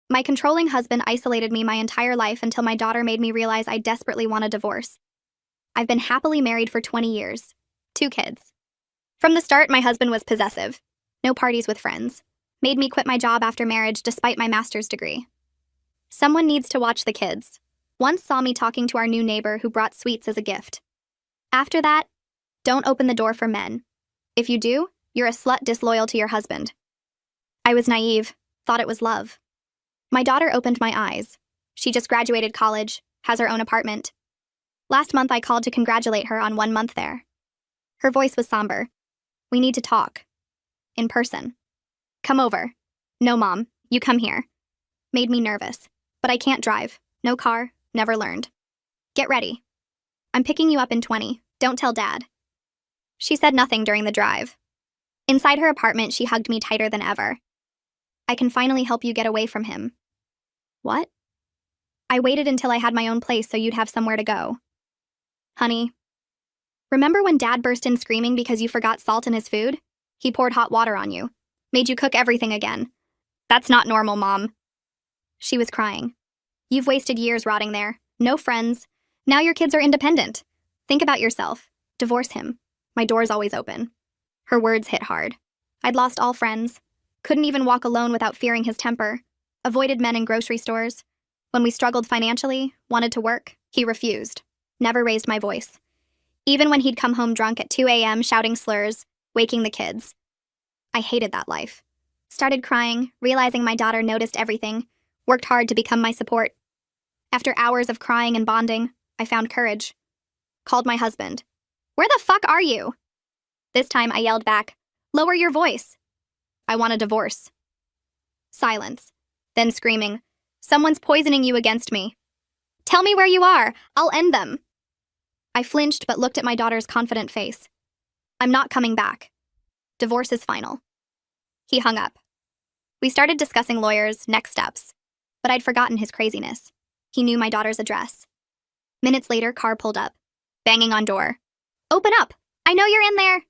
My controlling husband isolated me my entire life until my daughter made me realize I desperately want a divorce. I've been happily married for 20 years. 2 kids. From the start, my husband was possessive. No parties with friends. Made me quit my job after marriage despite my master's degree. Someone needs to watch the kids. Once saw me talking to our new neighbor who brought sweets as a gift. After that, don't open the door for men. If you do, you're a slut disloyal to your husband. I was naive, thought it was love. My daughter opened my eyes. She just graduated college, has her own apartment. Last month I called to congratulate her on 1 month there. Her voice was somber. We need to talk. In person. Come over. No, Mom, you come here. Made me nervous. But I can't drive. No car, never learned. Get ready. I'm picking you up in 20. Don't tell Dad. She said nothing during the drive. Inside her apartment, she hugged me tighter than ever. I can finally help you get away from him. What? I waited until I had my own place so you'd have somewhere to go. Honey, remember when Dad burst in screaming because you forgot salt in his food? He poured hot water on you. Made you cook everything again. That's not normal, Mom. She was crying. You've wasted years rotting there. No friends. Now your kids are independent. Think about yourself. Divorce him. My door's always open. Her words hit hard. I'd lost all friends. Couldn't even walk alone without fearing his temper. Avoided men in grocery stores. When we struggled financially, wanted to work, he refused. Never raised my voice. Even when he'd come home drunk at 2 a.m. shouting slurs, waking the kids. I hated that life. Started crying, realizing my daughter noticed everything. Worked hard to become my support. After hours of crying and bonding, I found courage. Called my husband. Where the fuck are you? This time I yelled back, lower your voice. I want a divorce. Silence. Then screaming, someone's poisoning you against me. Tell me where you are. I'll end them. I flinched but looked at my daughter's confident face. I'm not coming back. Divorce is final. He hung up. We started discussing lawyers, next steps. But I'd forgotten his craziness. He knew my daughter's address. Minutes later, car pulled up. Banging on door. Open up! I know you're in there!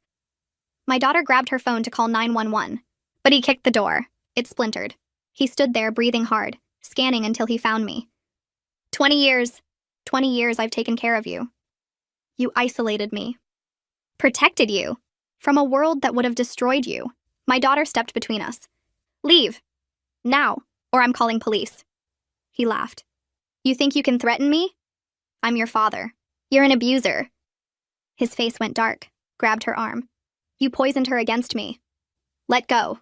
My daughter grabbed her phone to call 911. But he kicked the door. It splintered. He stood there, breathing hard, scanning until he found me. 20 years. 20 years I've taken care of you. You isolated me. Protected you. From a world that would have destroyed you. My daughter stepped between us. Leave. Now, or I'm calling police. He laughed. You think you can threaten me? I'm your father. You're an abuser. His face went dark, grabbed her arm. You poisoned her against me. Let go.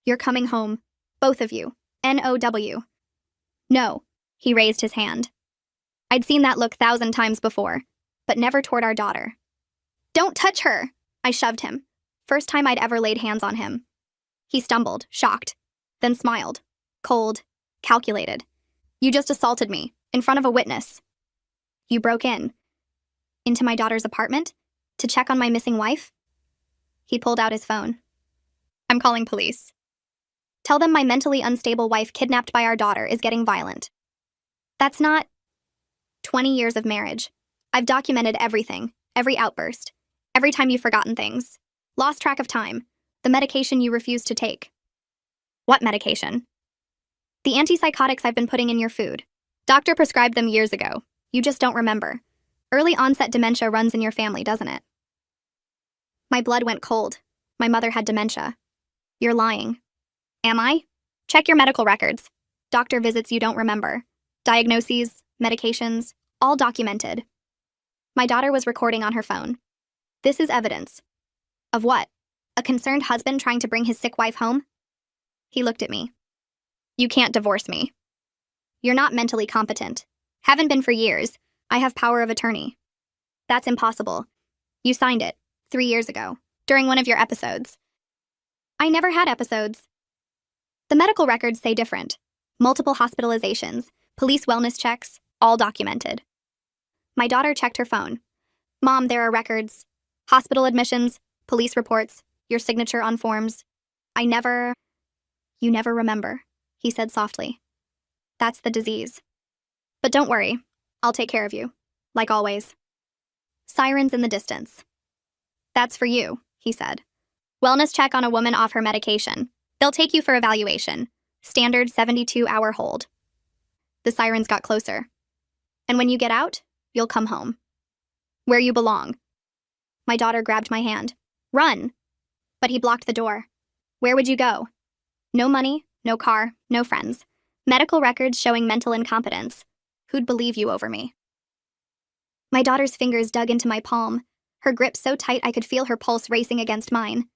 You're coming home. Both of you. N-O-W. No. He raised his hand. I'd seen that look 1,000 times before, but never toward our daughter. Don't touch her! I shoved him. First time I'd ever laid hands on him. He stumbled, shocked, then smiled. Cold, calculated. You just assaulted me, in front of a witness. You broke in. Into my daughter's apartment? To check on my missing wife? He pulled out his phone. I'm calling police. Tell them my mentally unstable wife kidnapped by our daughter is getting violent. That's not 20 years of marriage. I've documented everything, every outburst, every time you've forgotten things. Lost track of time. The medication you refused to take. What medication? The antipsychotics I've been putting in your food. Doctor prescribed them years ago. You just don't remember. Early onset dementia runs in your family, doesn't it? My blood went cold. My mother had dementia. You're lying. Am I? Check your medical records. Doctor visits you don't remember. Diagnoses, medications, all documented. My daughter was recording on her phone. This is evidence. Of what? A concerned husband trying to bring his sick wife home? He looked at me. You can't divorce me. You're not mentally competent. Haven't been for years. I have power of attorney. That's impossible. You signed it 3 years ago, during one of your episodes. I never had episodes. The medical records say different. Multiple hospitalizations, police wellness checks, all documented. My daughter checked her phone. Mom, there are records. Hospital admissions, police reports, your signature on forms. You never remember, he said softly. That's the disease. But don't worry, I'll take care of you, like always. Sirens in the distance. That's for you, he said. Wellness check on a woman off her medication. They'll take you for evaluation. Standard 72-hour hold. The sirens got closer. And when you get out, you'll come home. Where you belong. My daughter grabbed my hand. Run! But he blocked the door. Where would you go? No money, no car, no friends. Medical records showing mental incompetence. Who'd believe you over me? My daughter's fingers dug into my palm, her grip so tight I could feel her pulse racing against mine.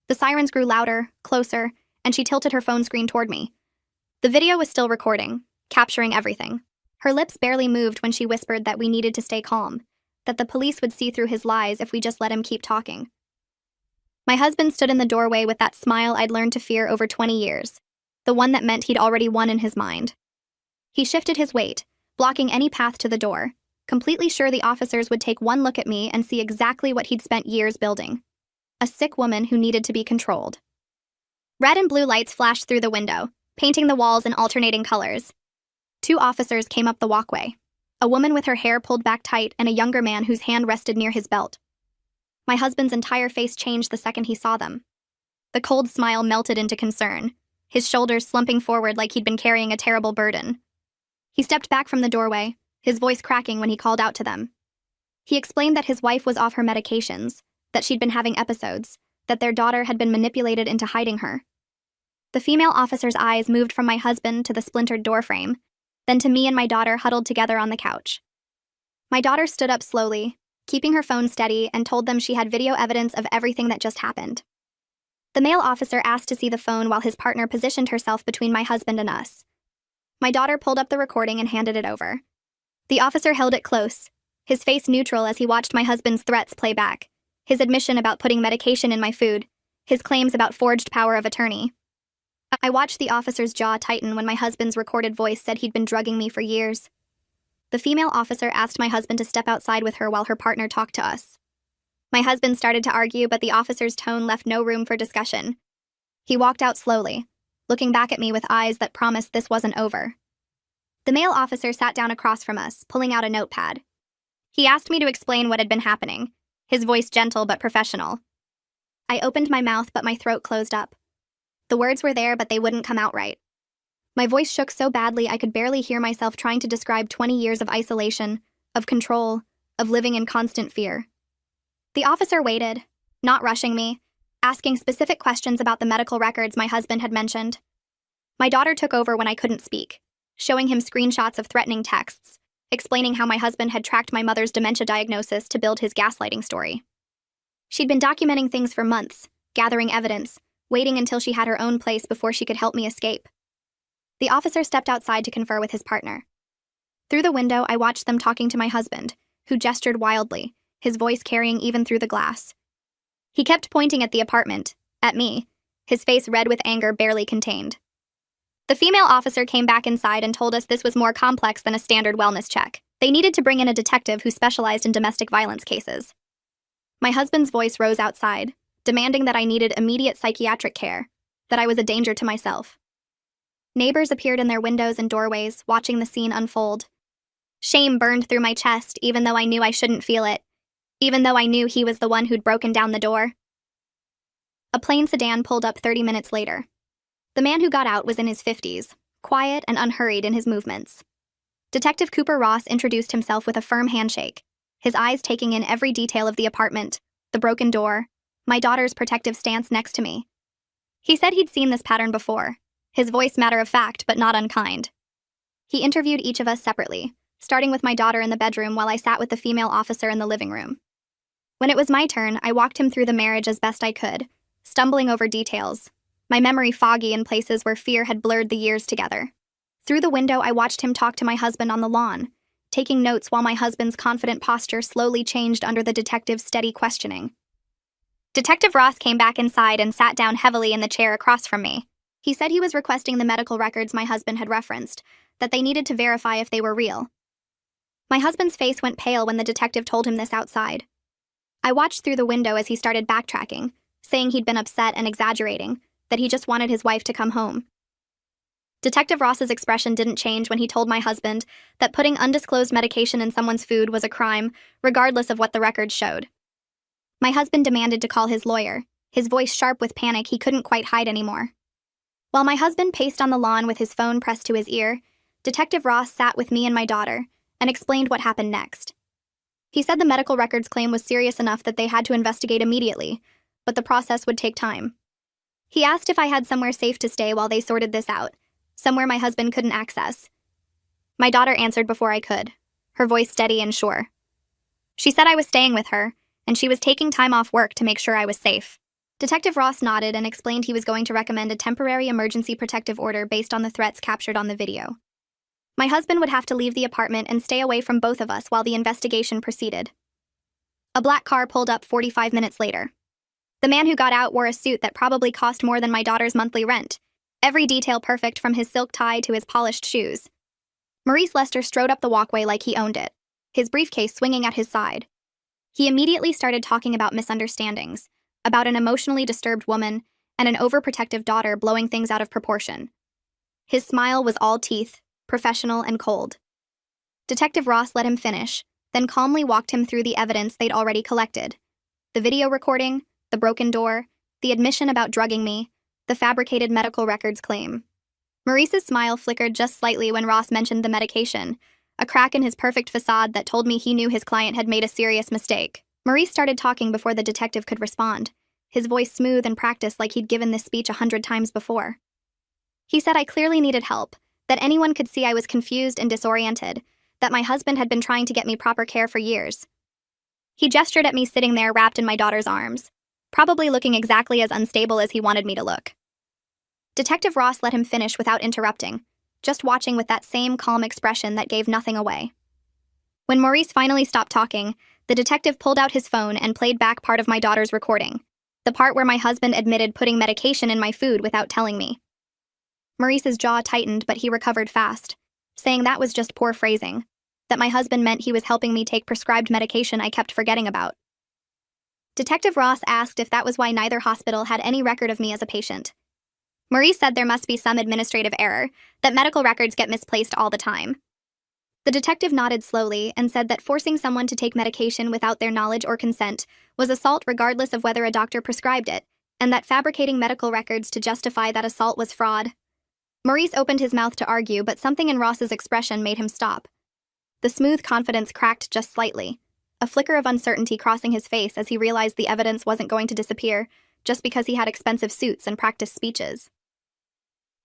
The sirens grew louder, closer, and she tilted her phone screen toward me. The video was still recording, capturing everything. Her lips barely moved when she whispered that we needed to stay calm, that the police would see through his lies if we just let him keep talking. My husband stood in the doorway with that smile I'd learned to fear over 20 years, the one that meant he'd already won in his mind. He shifted his weight, blocking any path to the door, completely sure the officers would take one look at me and see exactly what he'd spent years building. A sick woman who needed to be controlled. Red and blue lights flashed through the window, painting the walls in alternating colors. 2 officers came up the walkway, a woman with her hair pulled back tight and a younger man whose hand rested near his belt. My husband's entire face changed the second he saw them. The cold smile melted into concern, his shoulders slumping forward like he'd been carrying a terrible burden. He stepped back from the doorway, his voice cracking when he called out to them. He explained that his wife was off her medications, that she'd been having episodes, that their daughter had been manipulated into hiding her. The female officer's eyes moved from my husband to the splintered doorframe, then to me and my daughter huddled together on the couch. My daughter stood up slowly, keeping her phone steady, and told them she had video evidence of everything that just happened. The male officer asked to see the phone while his partner positioned herself between my husband and us. My daughter pulled up the recording and handed it over. The officer held it close, his face neutral as he watched my husband's threats play back, his admission about putting medication in my food, his claims about forged power of attorney. I watched the officer's jaw tighten when my husband's recorded voice said he'd been drugging me for years. The female officer asked my husband to step outside with her while her partner talked to us. My husband started to argue, but the officer's tone left no room for discussion. He walked out slowly, looking back at me with eyes that promised this wasn't over. The male officer sat down across from us, pulling out a notepad. He asked me to explain what had been happening, his voice gentle but professional. I opened my mouth, but my throat closed up. The words were there, but they wouldn't come out right. My voice shook so badly I could barely hear myself trying to describe 20 years of isolation, of control, of living in constant fear. The officer waited, not rushing me, asking specific questions about the medical records my husband had mentioned. My daughter took over when I couldn't speak, showing him screenshots of threatening texts, explaining how my husband had tracked my mother's dementia diagnosis to build his gaslighting story. She'd been documenting things for months, gathering evidence, waiting until she had her own place before she could help me escape. The officer stepped outside to confer with his partner. Through the window, I watched them talking to my husband, who gestured wildly, his voice carrying even through the glass. He kept pointing at the apartment, at me, his face red with anger barely contained. The female officer came back inside and told us this was more complex than a standard wellness check. They needed to bring in a detective who specialized in domestic violence cases. My husband's voice rose outside, demanding that I needed immediate psychiatric care, that I was a danger to myself. Neighbors appeared in their windows and doorways, watching the scene unfold. Shame burned through my chest, even though I knew I shouldn't feel it, even though I knew he was the one who'd broken down the door. A plain sedan pulled up 30 minutes later. The man who got out was in his 50s, quiet and unhurried in his movements. Detective Cooper Ross introduced himself with a firm handshake, his eyes taking in every detail of the apartment, the broken door, my daughter's protective stance next to me. He said he'd seen this pattern before, his voice matter of fact but not unkind. He interviewed each of us separately, starting with my daughter in the bedroom while I sat with the female officer in the living room. When it was my turn, I walked him through the marriage as best I could, stumbling over details, my memory foggy in places where fear had blurred the years together. Through the window, I watched him talk to my husband on the lawn, taking notes while my husband's confident posture slowly changed under the detective's steady questioning. Detective Ross came back inside and sat down heavily in the chair across from me. He said he was requesting the medical records my husband had referenced, that they needed to verify if they were real. My husband's face went pale when the detective told him this outside. I watched through the window as he started backtracking, saying he'd been upset and exaggerating, that he just wanted his wife to come home. Detective Ross's expression didn't change when he told my husband that putting undisclosed medication in someone's food was a crime, regardless of what the records showed. My husband demanded to call his lawyer, his voice sharp with panic he couldn't quite hide anymore. While my husband paced on the lawn with his phone pressed to his ear, Detective Ross sat with me and my daughter and explained what happened next. He said the medical records claim was serious enough that they had to investigate immediately, but the process would take time. He asked if I had somewhere safe to stay while they sorted this out, somewhere my husband couldn't access. My daughter answered before I could, her voice steady and sure. She said I was staying with her, and she was taking time off work to make sure I was safe. Detective Ross nodded and explained he was going to recommend a temporary emergency protective order based on the threats captured on the video. My husband would have to leave the apartment and stay away from both of us while the investigation proceeded. A black car pulled up 45 minutes later. The man who got out wore a suit that probably cost more than my daughter's monthly rent, every detail perfect from his silk tie to his polished shoes. Maurice Lester strode up the walkway like he owned it, his briefcase swinging at his side. He immediately started talking about misunderstandings, about an emotionally disturbed woman and an overprotective daughter blowing things out of proportion. His smile was all teeth, professional and cold. Detective Ross let him finish, then calmly walked him through the evidence they'd already collected. The video recording, the broken door, the admission about drugging me, the fabricated medical records claim. Maurice's smile flickered just slightly when Ross mentioned the medication, a crack in his perfect facade that told me he knew his client had made a serious mistake. Maurice started talking before the detective could respond, his voice smooth and practiced like he'd given this speech 100 times before. He said I clearly needed help, that anyone could see I was confused and disoriented, that my husband had been trying to get me proper care for years. He gestured at me sitting there wrapped in my daughter's arms, probably looking exactly as unstable as he wanted me to look. Detective Ross let him finish without interrupting, just watching with that same calm expression that gave nothing away. When Maurice finally stopped talking, the detective pulled out his phone and played back part of my daughter's recording, the part where my husband admitted putting medication in my food without telling me. Maurice's jaw tightened, but he recovered fast, saying that was just poor phrasing, that my husband meant he was helping me take prescribed medication I kept forgetting about. Detective Ross asked if that was why neither hospital had any record of me as a patient. Maurice said there must be some administrative error, that medical records get misplaced all the time. The detective nodded slowly and said that forcing someone to take medication without their knowledge or consent was assault regardless of whether a doctor prescribed it, and that fabricating medical records to justify that assault was fraud. Maurice opened his mouth to argue, but something in Ross's expression made him stop. The smooth confidence cracked just slightly, a flicker of uncertainty crossing his face as he realized the evidence wasn't going to disappear just because he had expensive suits and practiced speeches.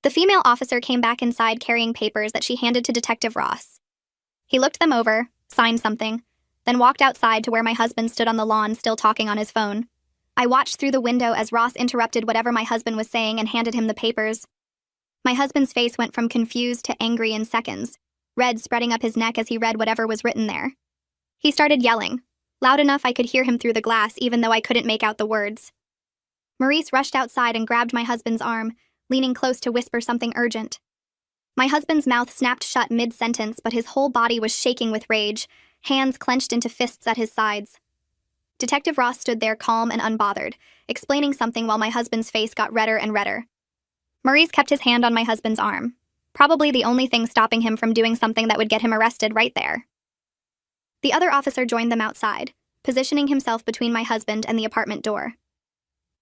The female officer came back inside carrying papers that she handed to Detective Ross. He looked them over, signed something, then walked outside to where my husband stood on the lawn still talking on his phone. I watched through the window as Ross interrupted whatever my husband was saying and handed him the papers. My husband's face went from confused to angry in seconds, red spreading up his neck as he read whatever was written there. He started yelling, loud enough I could hear him through the glass even though I couldn't make out the words. Maurice rushed outside and grabbed my husband's arm, leaning close to whisper something urgent. My husband's mouth snapped shut mid-sentence, but his whole body was shaking with rage, hands clenched into fists at his sides. Detective Ross stood there calm and unbothered, explaining something while my husband's face got redder and redder. Maurice kept his hand on my husband's arm, probably the only thing stopping him from doing something that would get him arrested right there. The other officer joined them outside, positioning himself between my husband and the apartment door.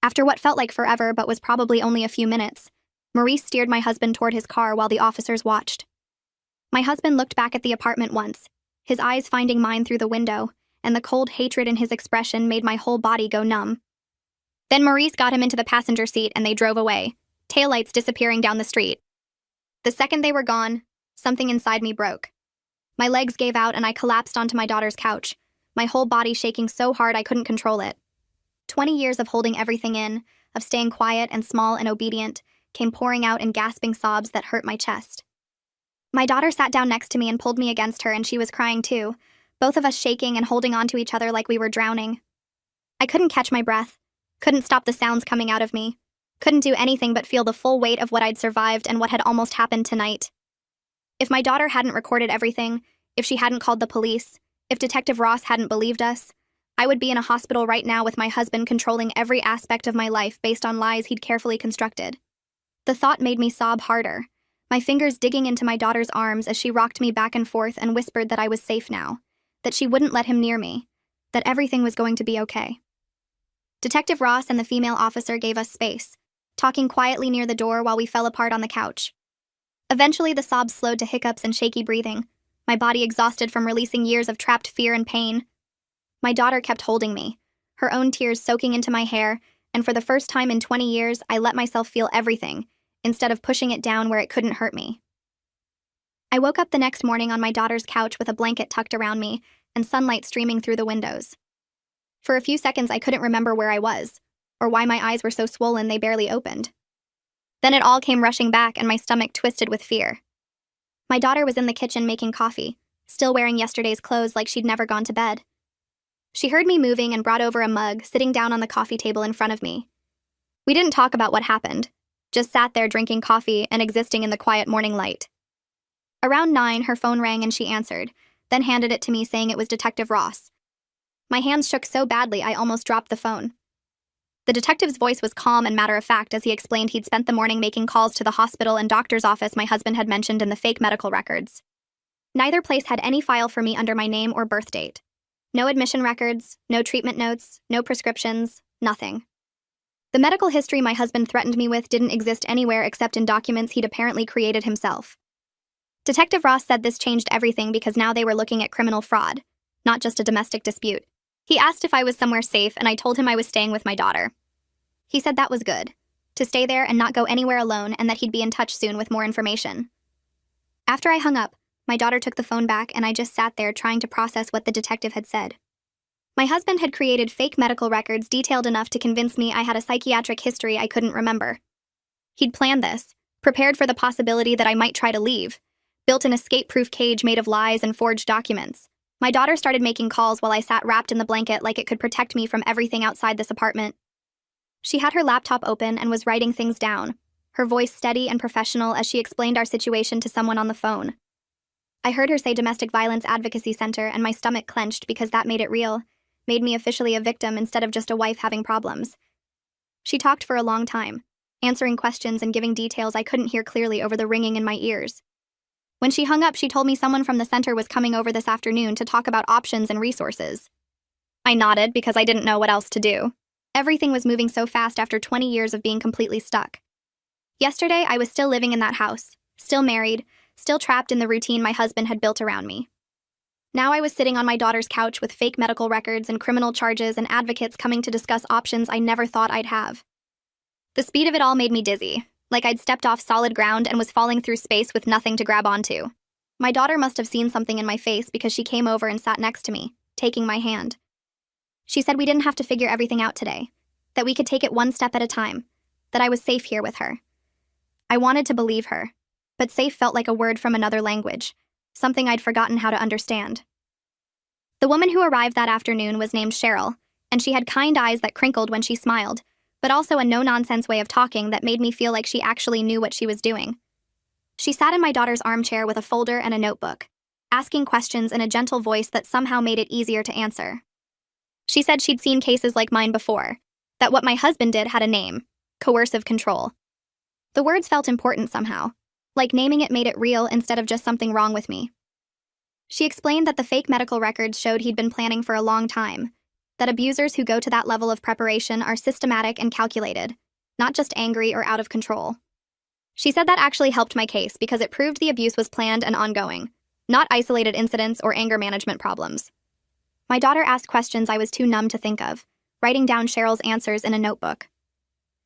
After what felt like forever but was probably only a few minutes, Maurice steered my husband toward his car while the officers watched. My husband looked back at the apartment once, his eyes finding mine through the window, and the cold hatred in his expression made my whole body go numb. Then Maurice got him into the passenger seat and they drove away, taillights disappearing down the street. The second they were gone, something inside me broke. My legs gave out and I collapsed onto my daughter's couch, my whole body shaking so hard I couldn't control it. 20 years of holding everything in, of staying quiet and small and obedient, came pouring out in gasping sobs that hurt my chest. My daughter sat down next to me and pulled me against her, and she was crying too, both of us shaking and holding on to each other like we were drowning. I couldn't catch my breath, couldn't stop the sounds coming out of me, couldn't do anything but feel the full weight of what I'd survived and what had almost happened tonight. If my daughter hadn't recorded everything, if she hadn't called the police, if Detective Ross hadn't believed us, I would be in a hospital right now with my husband controlling every aspect of my life based on lies he'd carefully constructed. The thought made me sob harder, my fingers digging into my daughter's arms as she rocked me back and forth and whispered that I was safe now, that she wouldn't let him near me, that everything was going to be okay. Detective Ross and the female officer gave us space, talking quietly near the door while we fell apart on the couch. Eventually, the sobs slowed to hiccups and shaky breathing, my body exhausted from releasing years of trapped fear and pain. My daughter kept holding me, her own tears soaking into my hair, and for the first time in 20 years, I let myself feel everything, instead of pushing it down where it couldn't hurt me. I woke up the next morning on my daughter's couch with a blanket tucked around me and sunlight streaming through the windows. For a few seconds, I couldn't remember where I was, or why my eyes were so swollen they barely opened. Then it all came rushing back and my stomach twisted with fear. My daughter was in the kitchen making coffee, still wearing yesterday's clothes like she'd never gone to bed. She heard me moving and brought over a mug, sitting down on the coffee table in front of me. We didn't talk about what happened, just sat there drinking coffee and existing in the quiet morning light. Around 9, her phone rang and she answered, then handed it to me saying it was Detective Ross. My hands shook so badly I almost dropped the phone. The detective's voice was calm and matter-of-fact as he explained he'd spent the morning making calls to the hospital and doctor's office my husband had mentioned in the fake medical records. Neither place had any file for me under my name or birth date. No admission records, no treatment notes, no prescriptions, nothing. The medical history my husband threatened me with didn't exist anywhere except in documents he'd apparently created himself. Detective Ross said this changed everything because now they were looking at criminal fraud, not just a domestic dispute. He asked if I was somewhere safe, and I told him I was staying with my daughter. He said that was good, to stay there and not go anywhere alone, and that he'd be in touch soon with more information. After I hung up, my daughter took the phone back, and I just sat there trying to process what the detective had said. My husband had created fake medical records detailed enough to convince me I had a psychiatric history I couldn't remember. He'd planned this, prepared for the possibility that I might try to leave, built an escape-proof cage made of lies and forged documents. My daughter started making calls while I sat wrapped in the blanket like it could protect me from everything outside this apartment. She had her laptop open and was writing things down, her voice steady and professional as she explained our situation to someone on the phone. I heard her say Domestic Violence Advocacy Center, and my stomach clenched because that made it real, made me officially a victim instead of just a wife having problems. She talked for a long time, answering questions and giving details I couldn't hear clearly over the ringing in my ears. When she hung up, she told me someone from the center was coming over this afternoon to talk about options and resources. I nodded because I didn't know what else to do. Everything was moving so fast after 20 years of being completely stuck. Yesterday, I was still living in that house, still married, still trapped in the routine my husband had built around me. Now I was sitting on my daughter's couch with fake medical records and criminal charges and advocates coming to discuss options I never thought I'd have. The speed of it all made me dizzy, like I'd stepped off solid ground and was falling through space with nothing to grab onto. My daughter must have seen something in my face because she came over and sat next to me, taking my hand. She said we didn't have to figure everything out today, that we could take it one step at a time, that I was safe here with her. I wanted to believe her, but safe felt like a word from another language, something I'd forgotten how to understand. The woman who arrived that afternoon was named Cheryl, and she had kind eyes that crinkled when she smiled, but also a no-nonsense way of talking that made me feel like she actually knew what she was doing. She sat in my daughter's armchair with a folder and a notebook, asking questions in a gentle voice that somehow made it easier to answer. She said she'd seen cases like mine before, that what my husband did had a name: coercive control. The words felt important somehow, like naming it made it real instead of just something wrong with me. She explained that the fake medical records showed he'd been planning for a long time, that abusers who go to that level of preparation are systematic and calculated, not just angry or out of control. She said that actually helped my case because it proved the abuse was planned and ongoing, not isolated incidents or anger management problems. My daughter asked questions I was too numb to think of, writing down Cheryl's answers in a notebook.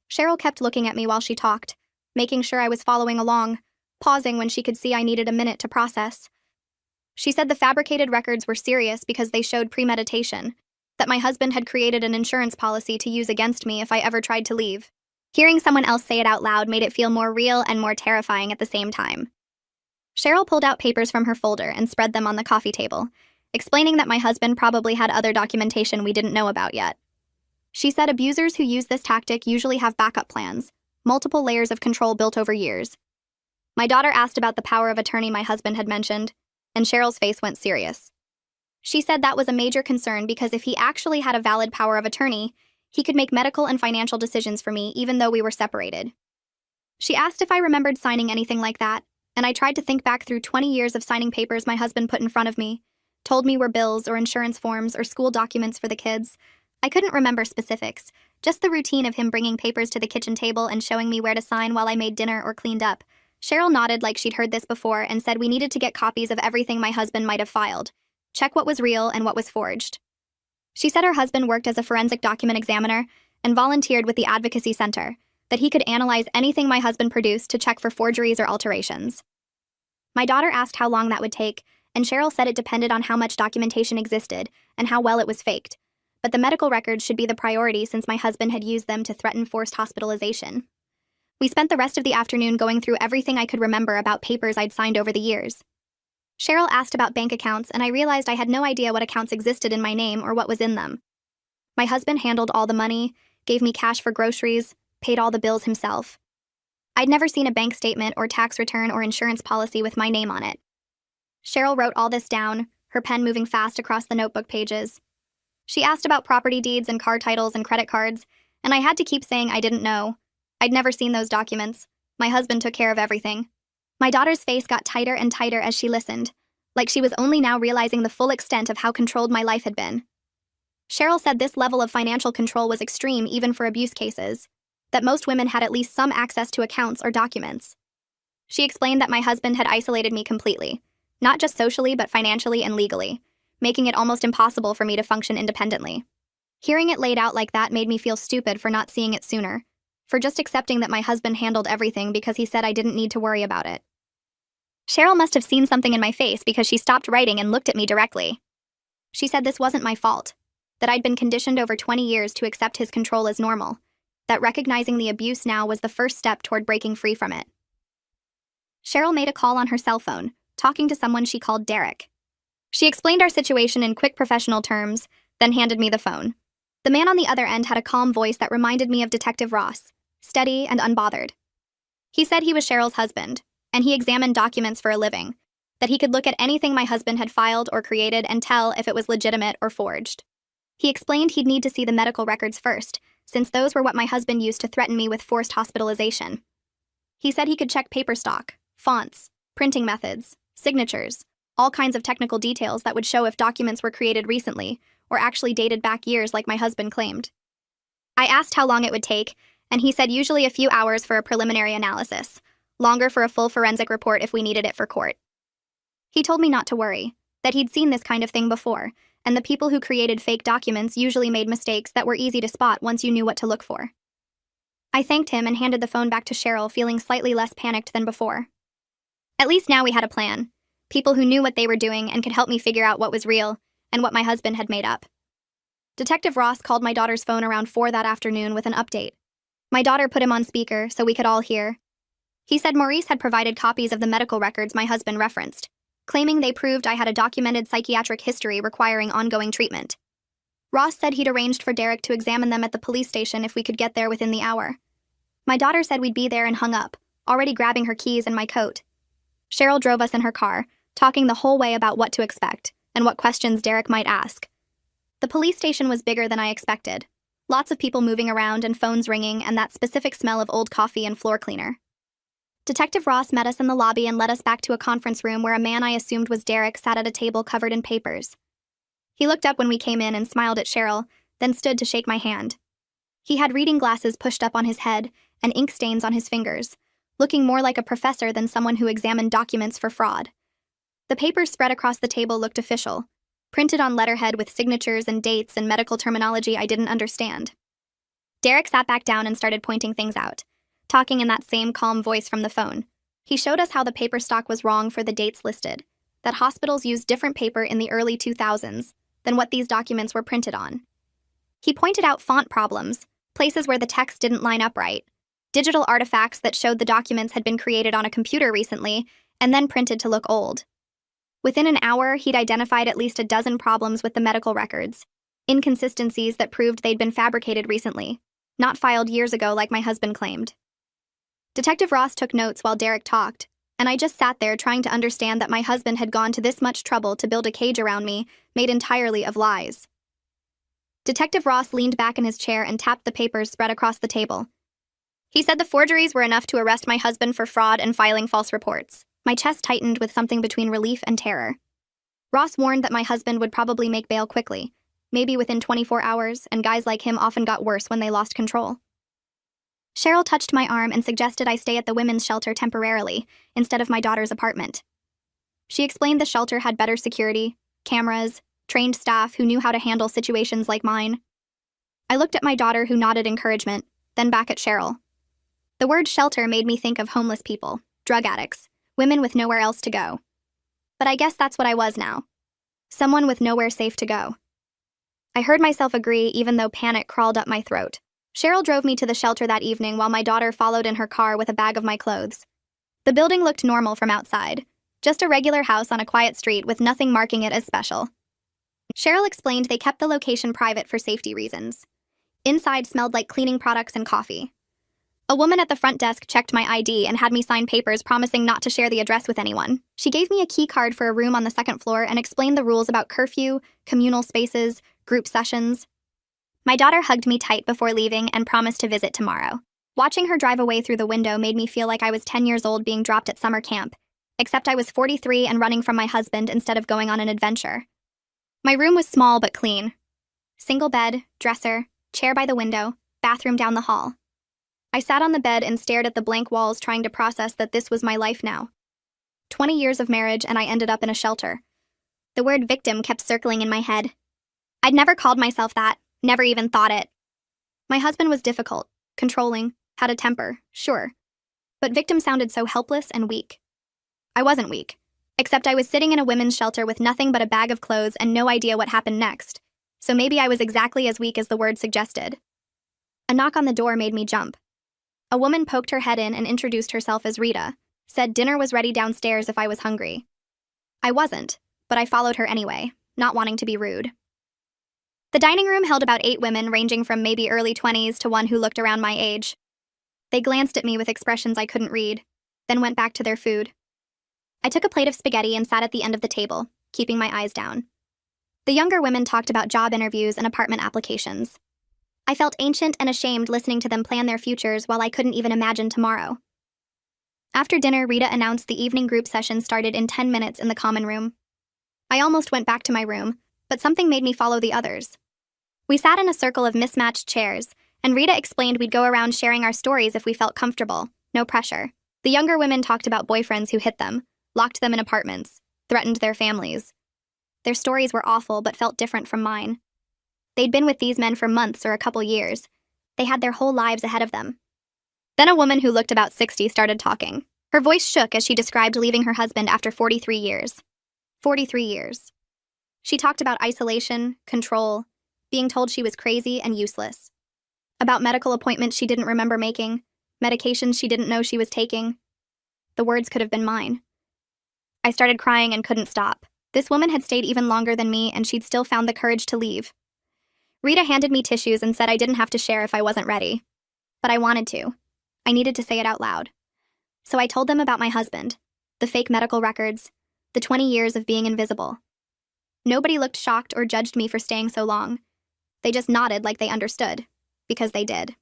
Cheryl kept looking at me while she talked, making sure I was following along, pausing when she could see I needed a minute to process. She said the fabricated records were serious because they showed premeditation, that my husband had created an insurance policy to use against me if I ever tried to leave. Hearing someone else say it out loud made it feel more real and more terrifying at the same time. Cheryl pulled out papers from her folder and spread them on the coffee table, explaining that my husband probably had other documentation we didn't know about yet. She said abusers who use this tactic usually have backup plans, multiple layers of control built over years. My daughter asked about the power of attorney my husband had mentioned, and Cheryl's face went serious. She said that was a major concern because if he actually had a valid power of attorney, he could make medical and financial decisions for me even though we were separated. She asked if I remembered signing anything like that, and I tried to think back through 20 years of signing papers my husband put in front of me, told me were bills or insurance forms or school documents for the kids. I couldn't remember specifics, Just the routine of him bringing papers to the kitchen table and showing me where to sign while I made dinner or cleaned up. Cheryl nodded like she'd heard this before and said we needed to get copies of everything my husband might have filed. Check what was real and what was forged. She said her husband worked as a forensic document examiner and volunteered with the Advocacy Center, that he could analyze anything my husband produced to check for forgeries or alterations. My daughter asked how long that would take, and Cheryl said it depended on how much documentation existed and how well it was faked. But the medical records should be the priority since my husband had used them to threaten forced hospitalization. We spent the rest of the afternoon going through everything I could remember about papers I'd signed over the years. Cheryl asked about bank accounts, and I realized I had no idea what accounts existed in my name or what was in them. My husband handled all the money, gave me cash for groceries, paid all the bills himself. I'd never seen a bank statement or tax return or insurance policy with my name on it. Cheryl wrote all this down, her pen moving fast across the notebook pages. She asked about property deeds and car titles and credit cards, and I had to keep saying I didn't know. I'd never seen those documents. My husband took care of everything. My daughter's face got tighter and tighter as she listened, like she was only now realizing the full extent of how controlled my life had been. Cheryl said this level of financial control was extreme even for abuse cases, that most women had at least some access to accounts or documents. She explained that my husband had isolated me completely, not just socially but financially and legally, making it almost impossible for me to function independently. Hearing it laid out like that made me feel stupid for not seeing it sooner, for just accepting that my husband handled everything because he said I didn't need to worry about it. Cheryl must have seen something in my face because she stopped writing and looked at me directly. She said this wasn't my fault, that I'd been conditioned over 20 years to accept his control as normal, that recognizing the abuse now was the first step toward breaking free from it. Cheryl made a call on her cell phone, talking to someone she called Derek. She explained our situation in quick professional terms, then handed me the phone. The man on the other end had a calm voice that reminded me of Detective Ross, steady and unbothered. He said he was Cheryl's husband, and he examined documents for a living, that he could look at anything my husband had filed or created and tell if it was legitimate or forged. He explained he'd need to see the medical records first, since those were what my husband used to threaten me with forced hospitalization. He said he could check paper stock, fonts, printing methods, signatures, all kinds of technical details that would show if documents were created recently or actually dated back years like my husband claimed. I asked how long it would take, and he said usually a few hours for a preliminary analysis, longer for a full forensic report if we needed it for court. He told me not to worry, that he'd seen this kind of thing before, and the people who created fake documents usually made mistakes that were easy to spot once you knew what to look for. I thanked him and handed the phone back to Cheryl, feeling slightly less panicked than before. At least now we had a plan, people who knew what they were doing and could help me figure out what was real and what my husband had made up. Detective Ross called my daughter's phone around 4 that afternoon with an update. My daughter put him on speaker so we could all hear. He said Maurice had provided copies of the medical records my husband referenced, claiming they proved I had a documented psychiatric history requiring ongoing treatment. Ross said he'd arranged for Derek to examine them at the police station if we could get there within the hour. My daughter said we'd be there and hung up, already grabbing her keys and my coat. Cheryl drove us in her car, talking the whole way about what to expect and what questions Derek might ask. The police station was bigger than I expected. Lots of people moving around and phones ringing and that specific smell of old coffee and floor cleaner. Detective Ross met us in the lobby and led us back to a conference room where a man I assumed was Derek sat at a table covered in papers. He looked up when we came in and smiled at Cheryl, then stood to shake my hand. He had reading glasses pushed up on his head and ink stains on his fingers, looking more like a professor than someone who examined documents for fraud. The papers spread across the table looked official, printed on letterhead with signatures and dates and medical terminology I didn't understand. Derek sat back down and started pointing things out, talking in that same calm voice from the phone. He showed us how the paper stock was wrong for the dates listed, that hospitals used different paper in the early 2000s than what these documents were printed on. He pointed out font problems, places where the text didn't line up right, digital artifacts that showed the documents had been created on a computer recently and then printed to look old. Within an hour, he'd identified at least a dozen problems with the medical records, inconsistencies that proved they'd been fabricated recently, not filed years ago like my husband claimed. Detective Ross took notes while Derek talked, and I just sat there trying to understand that my husband had gone to this much trouble to build a cage around me made entirely of lies. Detective Ross leaned back in his chair and tapped the papers spread across the table. He said the forgeries were enough to arrest my husband for fraud and filing false reports. My chest tightened with something between relief and terror. Ross warned that my husband would probably make bail quickly, maybe within 24 hours, and guys like him often got worse when they lost control. Cheryl touched my arm and suggested I stay at the women's shelter temporarily, instead of my daughter's apartment. She explained the shelter had better security, cameras, trained staff who knew how to handle situations like mine. I looked at my daughter, who nodded encouragement, then back at Cheryl. The word shelter made me think of homeless people, drug addicts, women with nowhere else to go. But I guess that's what I was now. Someone with nowhere safe to go. I heard myself agree, even though panic crawled up my throat. Cheryl drove me to the shelter that evening while my daughter followed in her car with a bag of my clothes. The building looked normal from outside, just a regular house on a quiet street with nothing marking it as special. Cheryl explained they kept the location private for safety reasons. Inside smelled like cleaning products and coffee. A woman at the front desk checked my ID and had me sign papers promising not to share the address with anyone. She gave me a key card for a room on the second floor and explained the rules about curfew, communal spaces, group sessions. My daughter hugged me tight before leaving and promised to visit tomorrow. Watching her drive away through the window made me feel like I was 10 years old being dropped at summer camp, except I was 43 and running from my husband instead of going on an adventure. My room was small but clean. Single bed, dresser, chair by the window, bathroom down the hall. I sat on the bed and stared at the blank walls, trying to process that this was my life now. 20 years of marriage and I ended up in a shelter. The word victim kept circling in my head. I'd never called myself that, never even thought it. My husband was difficult, controlling, had a temper, sure. But victim sounded so helpless and weak. I wasn't weak, except I was sitting in a women's shelter with nothing but a bag of clothes and no idea what happened next, so maybe I was exactly as weak as the word suggested. A knock on the door made me jump. A woman poked her head in and introduced herself as Rita, said dinner was ready downstairs if I was hungry. I wasn't, but I followed her anyway, not wanting to be rude. The dining room held about 8 women ranging from maybe early 20s to one who looked around my age. They glanced at me with expressions I couldn't read, then went back to their food. I took a plate of spaghetti and sat at the end of the table, keeping my eyes down. The younger women talked about job interviews and apartment applications. I felt ancient and ashamed listening to them plan their futures while I couldn't even imagine tomorrow. After dinner, Rita announced the evening group session started in 10 minutes in the common room. I almost went back to my room, but something made me follow the others. We sat in a circle of mismatched chairs, and Rita explained we'd go around sharing our stories if we felt comfortable, no pressure. The younger women talked about boyfriends who hit them, locked them in apartments, threatened their families. Their stories were awful but felt different from mine. They'd been with these men for months or a couple years. They had their whole lives ahead of them. Then a woman who looked about 60 started talking. Her voice shook as she described leaving her husband after 43 years. 43 years. She talked about isolation, control, being told she was crazy and useless. About medical appointments she didn't remember making, medications she didn't know she was taking. The words could have been mine. I started crying and couldn't stop. This woman had stayed even longer than me, and she'd still found the courage to leave. Rita handed me tissues and said I didn't have to share if I wasn't ready. But I wanted to. I needed to say it out loud. So I told them about my husband, the fake medical records, the 20 years of being invisible. Nobody looked shocked or judged me for staying so long. They just nodded like they understood, because they did.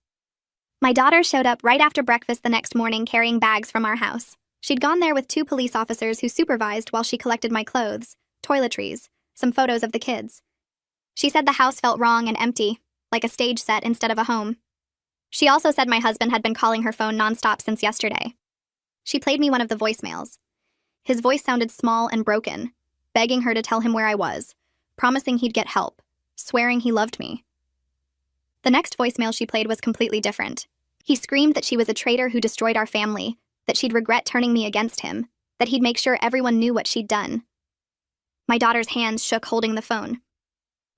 My daughter showed up right after breakfast the next morning carrying bags from our house. She'd gone there with 2 police officers who supervised while she collected my clothes, toiletries, some photos of the kids. She said the house felt wrong and empty, like a stage set instead of a home. She also said my husband had been calling her phone nonstop since yesterday. She played me one of the voicemails. His voice sounded small and broken, begging her to tell him where I was, promising he'd get help, swearing he loved me. The next voicemail she played was completely different. He screamed that she was a traitor who destroyed our family, that she'd regret turning me against him, that he'd make sure everyone knew what she'd done. My daughter's hands shook holding the phone.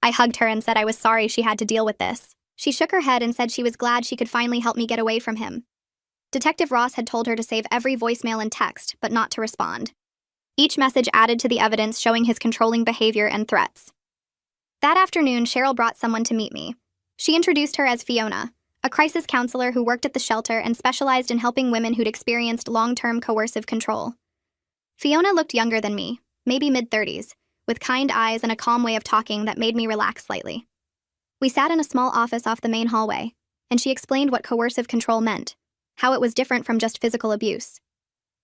I hugged her and said I was sorry she had to deal with this. She shook her head and said she was glad she could finally help me get away from him. Detective Ross had told her to save every voicemail and text, but not to respond. Each message added to the evidence showing his controlling behavior and threats. That afternoon, Cheryl brought someone to meet me. She introduced her as Fiona, a crisis counselor who worked at the shelter and specialized in helping women who'd experienced long-term coercive control. Fiona looked younger than me, maybe mid-30s, with kind eyes and a calm way of talking that made me relax slightly. We sat in a small office off the main hallway, and she explained what coercive control meant, how it was different from just physical abuse.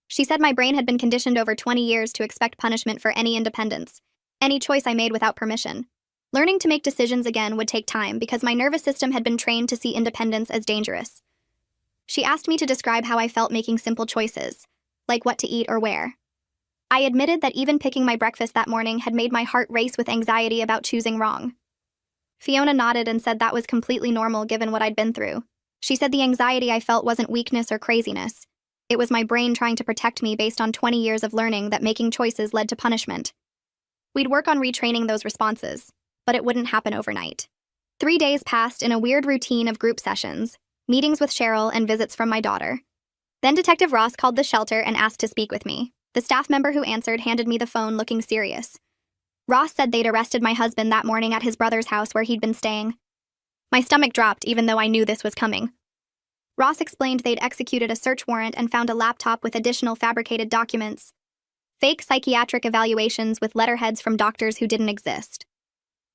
She said my brain had been conditioned over 20 years to expect punishment for any independence, any choice I made without permission. Learning to make decisions again would take time because my nervous system had been trained to see independence as dangerous. She asked me to describe how I felt making simple choices, like what to eat or where. I admitted that even picking my breakfast that morning had made my heart race with anxiety about choosing wrong. Fiona nodded and said that was completely normal given what I'd been through. She said the anxiety I felt wasn't weakness or craziness. It was my brain trying to protect me based on 20 years of learning that making choices led to punishment. We'd work on retraining those responses, but it wouldn't happen overnight. 3 days passed in a weird routine of group sessions, meetings with Cheryl, and visits from my daughter. Then Detective Ross called the shelter and asked to speak with me. The staff member who answered handed me the phone looking serious. Ross said they'd arrested my husband that morning at his brother's house where he'd been staying. My stomach dropped even though I knew this was coming. Ross explained they'd executed a search warrant and found a laptop with additional fabricated documents. Fake psychiatric evaluations with letterheads from doctors who didn't exist.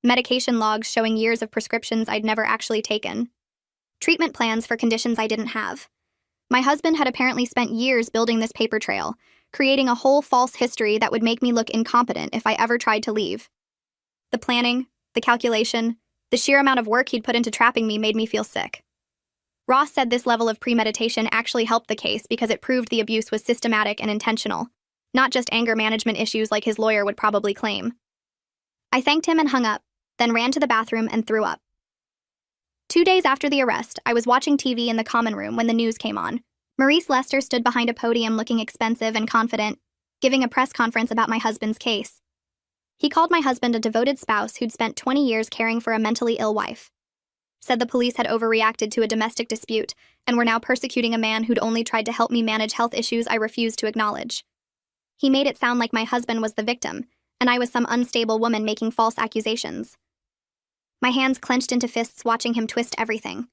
Medication logs showing years of prescriptions I'd never actually taken. Treatment plans for conditions I didn't have. My husband had apparently spent years building this paper trail, creating a whole false history that would make me look incompetent if I ever tried to leave. The planning, the calculation, the sheer amount of work he'd put into trapping me made me feel sick. Ross said this level of premeditation actually helped the case because it proved the abuse was systematic and intentional, not just anger management issues like his lawyer would probably claim. I thanked him and hung up, then ran to the bathroom and threw up. 2 days after the arrest, I was watching TV in the common room when the news came on. Maurice Lester stood behind a podium looking expensive and confident, giving a press conference about my husband's case. He called my husband a devoted spouse who'd spent 20 years caring for a mentally ill wife. Said the police had overreacted to a domestic dispute and were now persecuting a man who'd only tried to help me manage health issues I refused to acknowledge. He made it sound like my husband was the victim, and I was some unstable woman making false accusations. My hands clenched into fists watching him twist everything.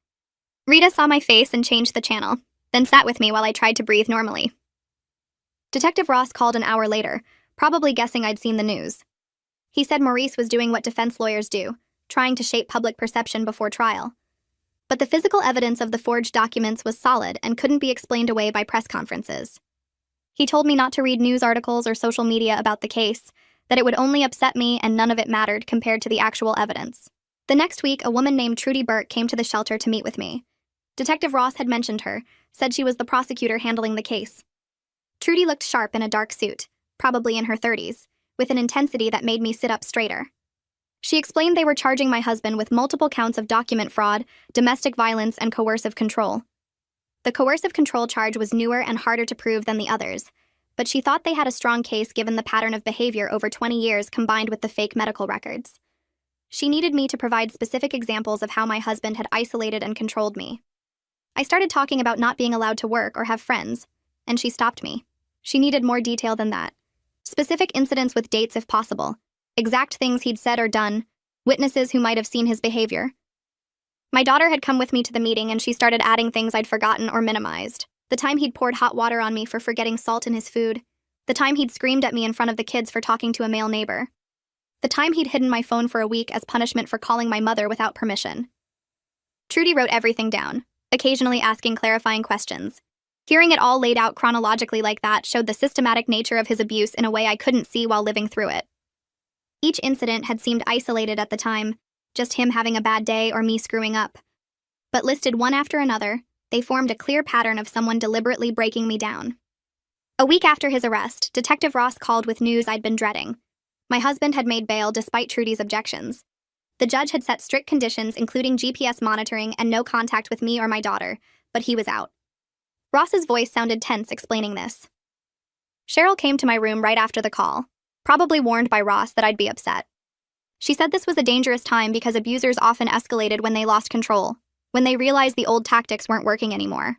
Rita saw my face and changed the channel, then sat with me while I tried to breathe normally. Detective Ross called an hour later, probably guessing I'd seen the news. He said Maurice was doing what defense lawyers do, trying to shape public perception before trial. But the physical evidence of the forged documents was solid and couldn't be explained away by press conferences. He told me not to read news articles or social media about the case, that it would only upset me and none of it mattered compared to the actual evidence. The next week, a woman named Trudy Burke came to the shelter to meet with me. Detective Ross had mentioned her, said she was the prosecutor handling the case. Trudy looked sharp in a dark suit, probably in her 30s, with an intensity that made me sit up straighter. She explained they were charging my husband with multiple counts of document fraud, domestic violence, and coercive control. The coercive control charge was newer and harder to prove than the others, but she thought they had a strong case given the pattern of behavior over 20 years combined with the fake medical records. She needed me to provide specific examples of how my husband had isolated and controlled me. I started talking about not being allowed to work or have friends, and she stopped me. She needed more detail than that. Specific incidents with dates if possible, exact things he'd said or done, witnesses who might have seen his behavior. My daughter had come with me to the meeting and she started adding things I'd forgotten or minimized. The time he'd poured hot water on me for forgetting salt in his food. The time he'd screamed at me in front of the kids for talking to a male neighbor. The time he'd hidden my phone for a week as punishment for calling my mother without permission. Trudy wrote everything down, occasionally asking clarifying questions. Hearing it all laid out chronologically like that showed the systematic nature of his abuse in a way I couldn't see while living through it. Each incident had seemed isolated at the time, just him having a bad day or me screwing up. But listed one after another, they formed a clear pattern of someone deliberately breaking me down. A week after his arrest, Detective Ross called with news I'd been dreading. My husband had made bail despite Trudy's objections. The judge had set strict conditions including GPS monitoring and no contact with me or my daughter, but he was out. Ross's voice sounded tense explaining this. Cheryl came to my room right after the call, probably warned by Ross that I'd be upset. She said this was a dangerous time because abusers often escalated when they lost control, when they realized the old tactics weren't working anymore.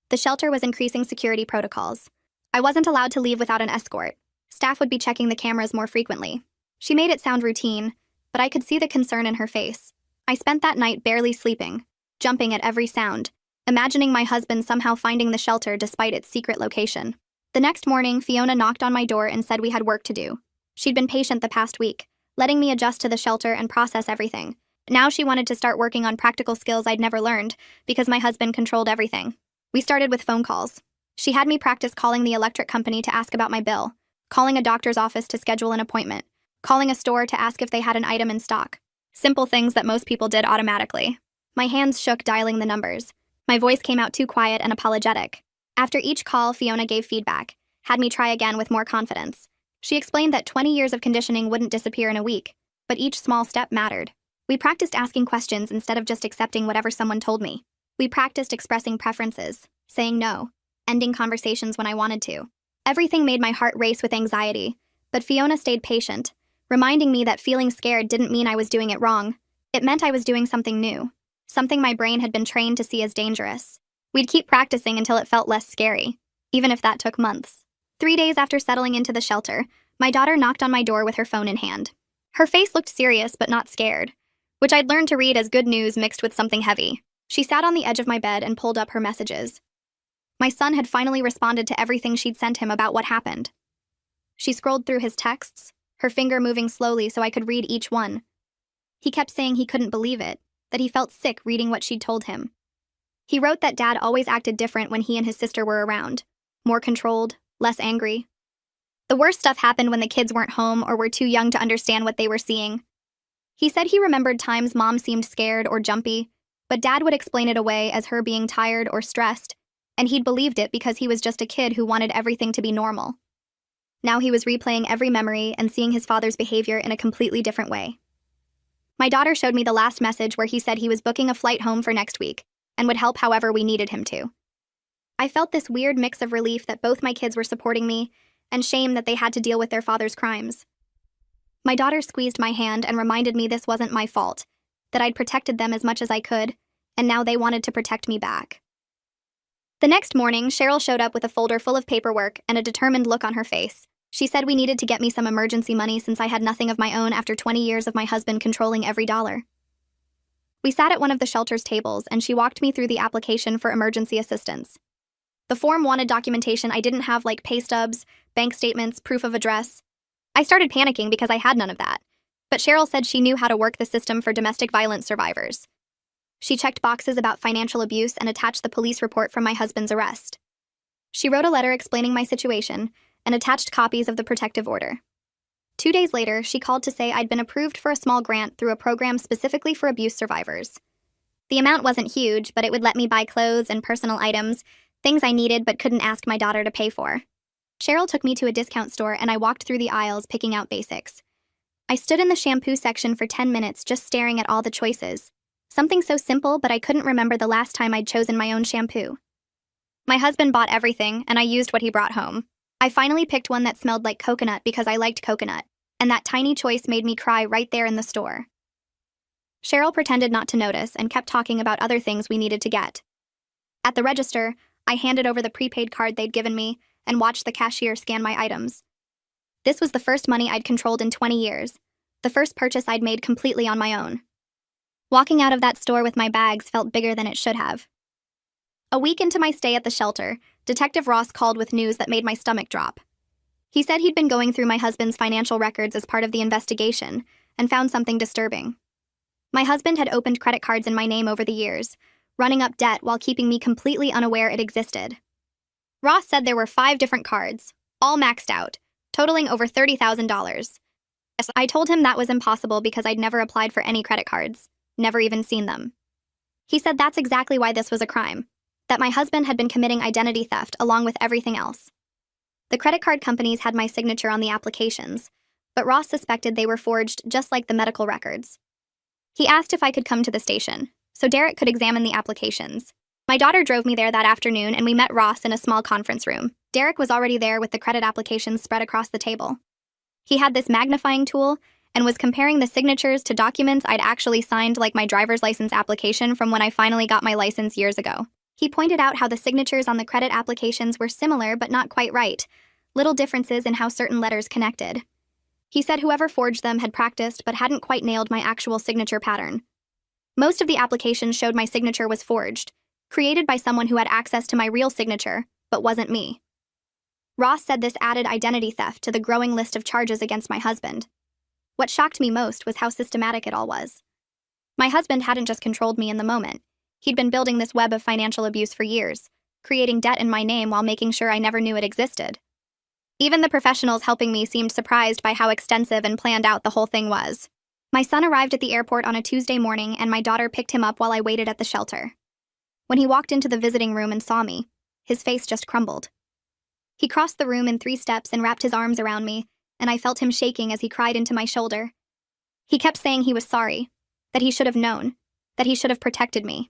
The shelter was increasing security protocols. I wasn't allowed to leave without an escort. Staff would be checking the cameras more frequently. She made it sound routine, but I could see the concern in her face. I spent that night barely sleeping, jumping at every sound, imagining my husband somehow finding the shelter despite its secret location. The next morning, Fiona knocked on my door and said we had work to do. She'd been patient the past week, letting me adjust to the shelter and process everything. Now she wanted to start working on practical skills I'd never learned, because my husband controlled everything. We started with phone calls. She had me practice calling the electric company to ask about my bill, calling a doctor's office to schedule an appointment, calling a store to ask if they had an item in stock. Simple things that most people did automatically. My hands shook dialing the numbers. My voice came out too quiet and apologetic. After each call, Fiona gave feedback, had me try again with more confidence. She explained that 20 years of conditioning wouldn't disappear in a week, but each small step mattered. We practiced asking questions instead of just accepting whatever someone told me. We practiced expressing preferences, saying no, ending conversations when I wanted to. Everything made my heart race with anxiety, but Fiona stayed patient, reminding me that feeling scared didn't mean I was doing it wrong. It meant I was doing something new, something my brain had been trained to see as dangerous. We'd keep practicing until it felt less scary, even if that took months. 3 days after settling into the shelter, my daughter knocked on my door with her phone in hand. Her face looked serious but not scared, which I'd learned to read as good news mixed with something heavy. She sat on the edge of my bed and pulled up her messages. My son had finally responded to everything she'd sent him about what happened. She scrolled through his texts, her finger moving slowly so I could read each one. He kept saying he couldn't believe it, that he felt sick reading what she'd told him. He wrote that Dad always acted different when he and his sister were around, more controlled, less angry. The worst stuff happened when the kids weren't home or were too young to understand what they were seeing. He said he remembered times Mom seemed scared or jumpy, but Dad would explain it away as her being tired or stressed, and he'd believed it because he was just a kid who wanted everything to be normal. Now he was replaying every memory and seeing his father's behavior in a completely different way. My daughter showed me the last message where he said he was booking a flight home for next week and would help however we needed him to. I felt this weird mix of relief that both my kids were supporting me and shame that they had to deal with their father's crimes. My daughter squeezed my hand and reminded me this wasn't my fault, that I'd protected them as much as I could, and now they wanted to protect me back. The next morning, Cheryl showed up with a folder full of paperwork and a determined look on her face. She said we needed to get me some emergency money since I had nothing of my own after 20 years of my husband controlling every dollar. We sat at one of the shelter's tables, and she walked me through the application for emergency assistance. The form wanted documentation I didn't have, like pay stubs, bank statements, proof of address. I started panicking because I had none of that, but Cheryl said she knew how to work the system for domestic violence survivors. She checked boxes about financial abuse and attached the police report from my husband's arrest. She wrote a letter explaining my situation and attached copies of the protective order. 2 days later, she called to say I'd been approved for a small grant through a program specifically for abuse survivors. The amount wasn't huge, but it would let me buy clothes and personal items, things I needed but couldn't ask my daughter to pay for. Cheryl took me to a discount store and I walked through the aisles picking out basics. I stood in the shampoo section for 10 minutes just staring at all the choices. Something so simple, but I couldn't remember the last time I'd chosen my own shampoo. My husband bought everything, and I used what he brought home. I finally picked one that smelled like coconut because I liked coconut, and that tiny choice made me cry right there in the store. Cheryl pretended not to notice and kept talking about other things we needed to get. At the register, I handed over the prepaid card they'd given me and watched the cashier scan my items. This was the first money I'd controlled in 20 years, the first purchase I'd made completely on my own. Walking out of that store with my bags felt bigger than it should have. A week into my stay at the shelter, Detective Ross called with news that made my stomach drop. He said he'd been going through my husband's financial records as part of the investigation and found something disturbing. My husband had opened credit cards in my name over the years, running up debt while keeping me completely unaware it existed. Ross said there were 5 different cards, all maxed out, totaling over $30,000. I told him that was impossible because I'd never applied for any credit cards, never even seen them. He said that's exactly why this was a crime, that my husband had been committing identity theft along with everything else. The credit card companies had my signature on the applications, but Ross suspected they were forged just like the medical records. He asked if I could come to the station, so Derek could examine the applications. My daughter drove me there that afternoon and we met Ross in a small conference room. Derek was already there with the credit applications spread across the table. He had this magnifying tool and was comparing the signatures to documents I'd actually signed, like my driver's license application from when I finally got my license years ago. He pointed out how the signatures on the credit applications were similar but not quite right, little differences in how certain letters connected. He said whoever forged them had practiced but hadn't quite nailed my actual signature pattern. Most of the applications showed my signature was forged, created by someone who had access to my real signature, but wasn't me. Ross said this added identity theft to the growing list of charges against my husband. What shocked me most was how systematic it all was. My husband hadn't just controlled me in the moment. He'd been building this web of financial abuse for years, creating debt in my name while making sure I never knew it existed. Even the professionals helping me seemed surprised by how extensive and planned out the whole thing was. My son arrived at the airport on a Tuesday morning, and my daughter picked him up while I waited at the shelter. When he walked into the visiting room and saw me, his face just crumbled. He crossed the room in 3 steps and wrapped his arms around me, and I felt him shaking as he cried into my shoulder. He kept saying he was sorry, that he should have known, that he should have protected me.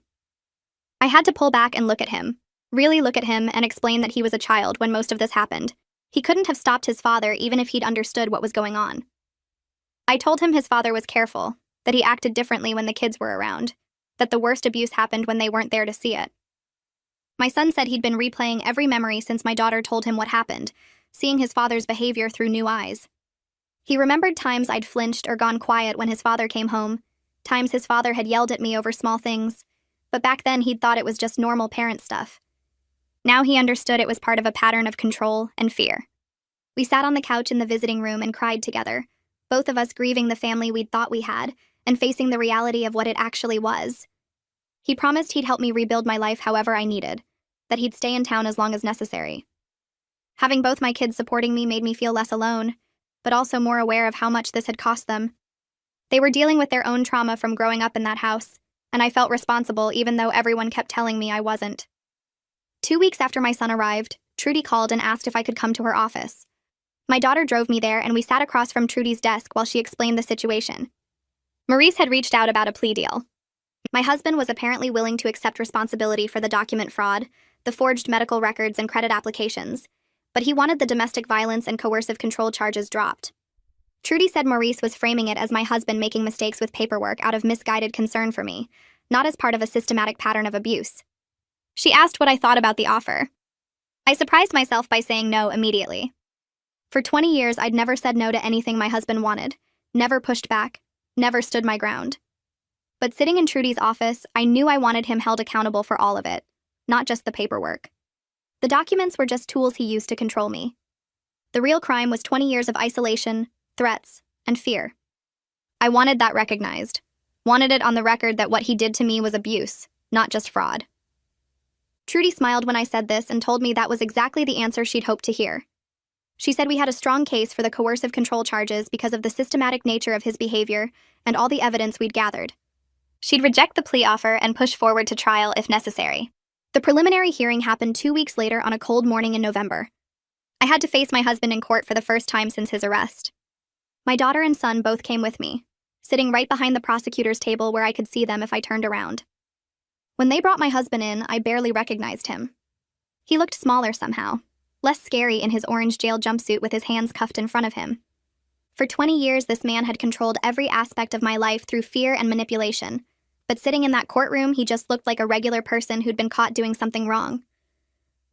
I had to pull back and look at him, really look at him, and explain that he was a child when most of this happened. He couldn't have stopped his father even if he'd understood what was going on. I told him his father was careful, that he acted differently when the kids were around, that the worst abuse happened when they weren't there to see it. My son said he'd been replaying every memory since my daughter told him what happened, seeing his father's behavior through new eyes. He remembered times I'd flinched or gone quiet when his father came home, times his father had yelled at me over small things, but back then he'd thought it was just normal parent stuff. Now he understood it was part of a pattern of control and fear. We sat on the couch in the visiting room and cried together, both of us grieving the family we'd thought we had and facing the reality of what it actually was. He promised he'd help me rebuild my life however I needed, that he'd stay in town as long as necessary. Having both my kids supporting me made me feel less alone, but also more aware of how much this had cost them. They were dealing with their own trauma from growing up in that house, and I felt responsible even though everyone kept telling me I wasn't. 2 weeks after my son arrived, Trudy called and asked if I could come to her office. My daughter drove me there, and we sat across from Trudy's desk while she explained the situation. Maurice had reached out about a plea deal. My husband was apparently willing to accept responsibility for the document fraud, the forged medical records and credit applications, but he wanted the domestic violence and coercive control charges dropped. Trudy said Maurice was framing it as my husband making mistakes with paperwork out of misguided concern for me, not as part of a systematic pattern of abuse. She asked what I thought about the offer. I surprised myself by saying no immediately. For 20 years, I'd never said no to anything my husband wanted, never pushed back, never stood my ground. But sitting in Trudy's office, I knew I wanted him held accountable for all of it, not just the paperwork. The documents were just tools he used to control me. The real crime was 20 years of isolation, threats, and fear. I wanted that recognized, wanted it on the record that what he did to me was abuse, not just fraud. Trudy smiled when I said this and told me that was exactly the answer she'd hoped to hear. She said we had a strong case for the coercive control charges because of the systematic nature of his behavior and all the evidence we'd gathered. She'd reject the plea offer and push forward to trial if necessary. The preliminary hearing happened 2 weeks later on a cold morning in November. I had to face my husband in court for the first time since his arrest. My daughter and son both came with me, sitting right behind the prosecutor's table where I could see them if I turned around. When they brought my husband in, I barely recognized him. He looked smaller somehow, less scary in his orange jail jumpsuit with his hands cuffed in front of him. For 20 years, this man had controlled every aspect of my life through fear and manipulation, but sitting in that courtroom, he just looked like a regular person who'd been caught doing something wrong.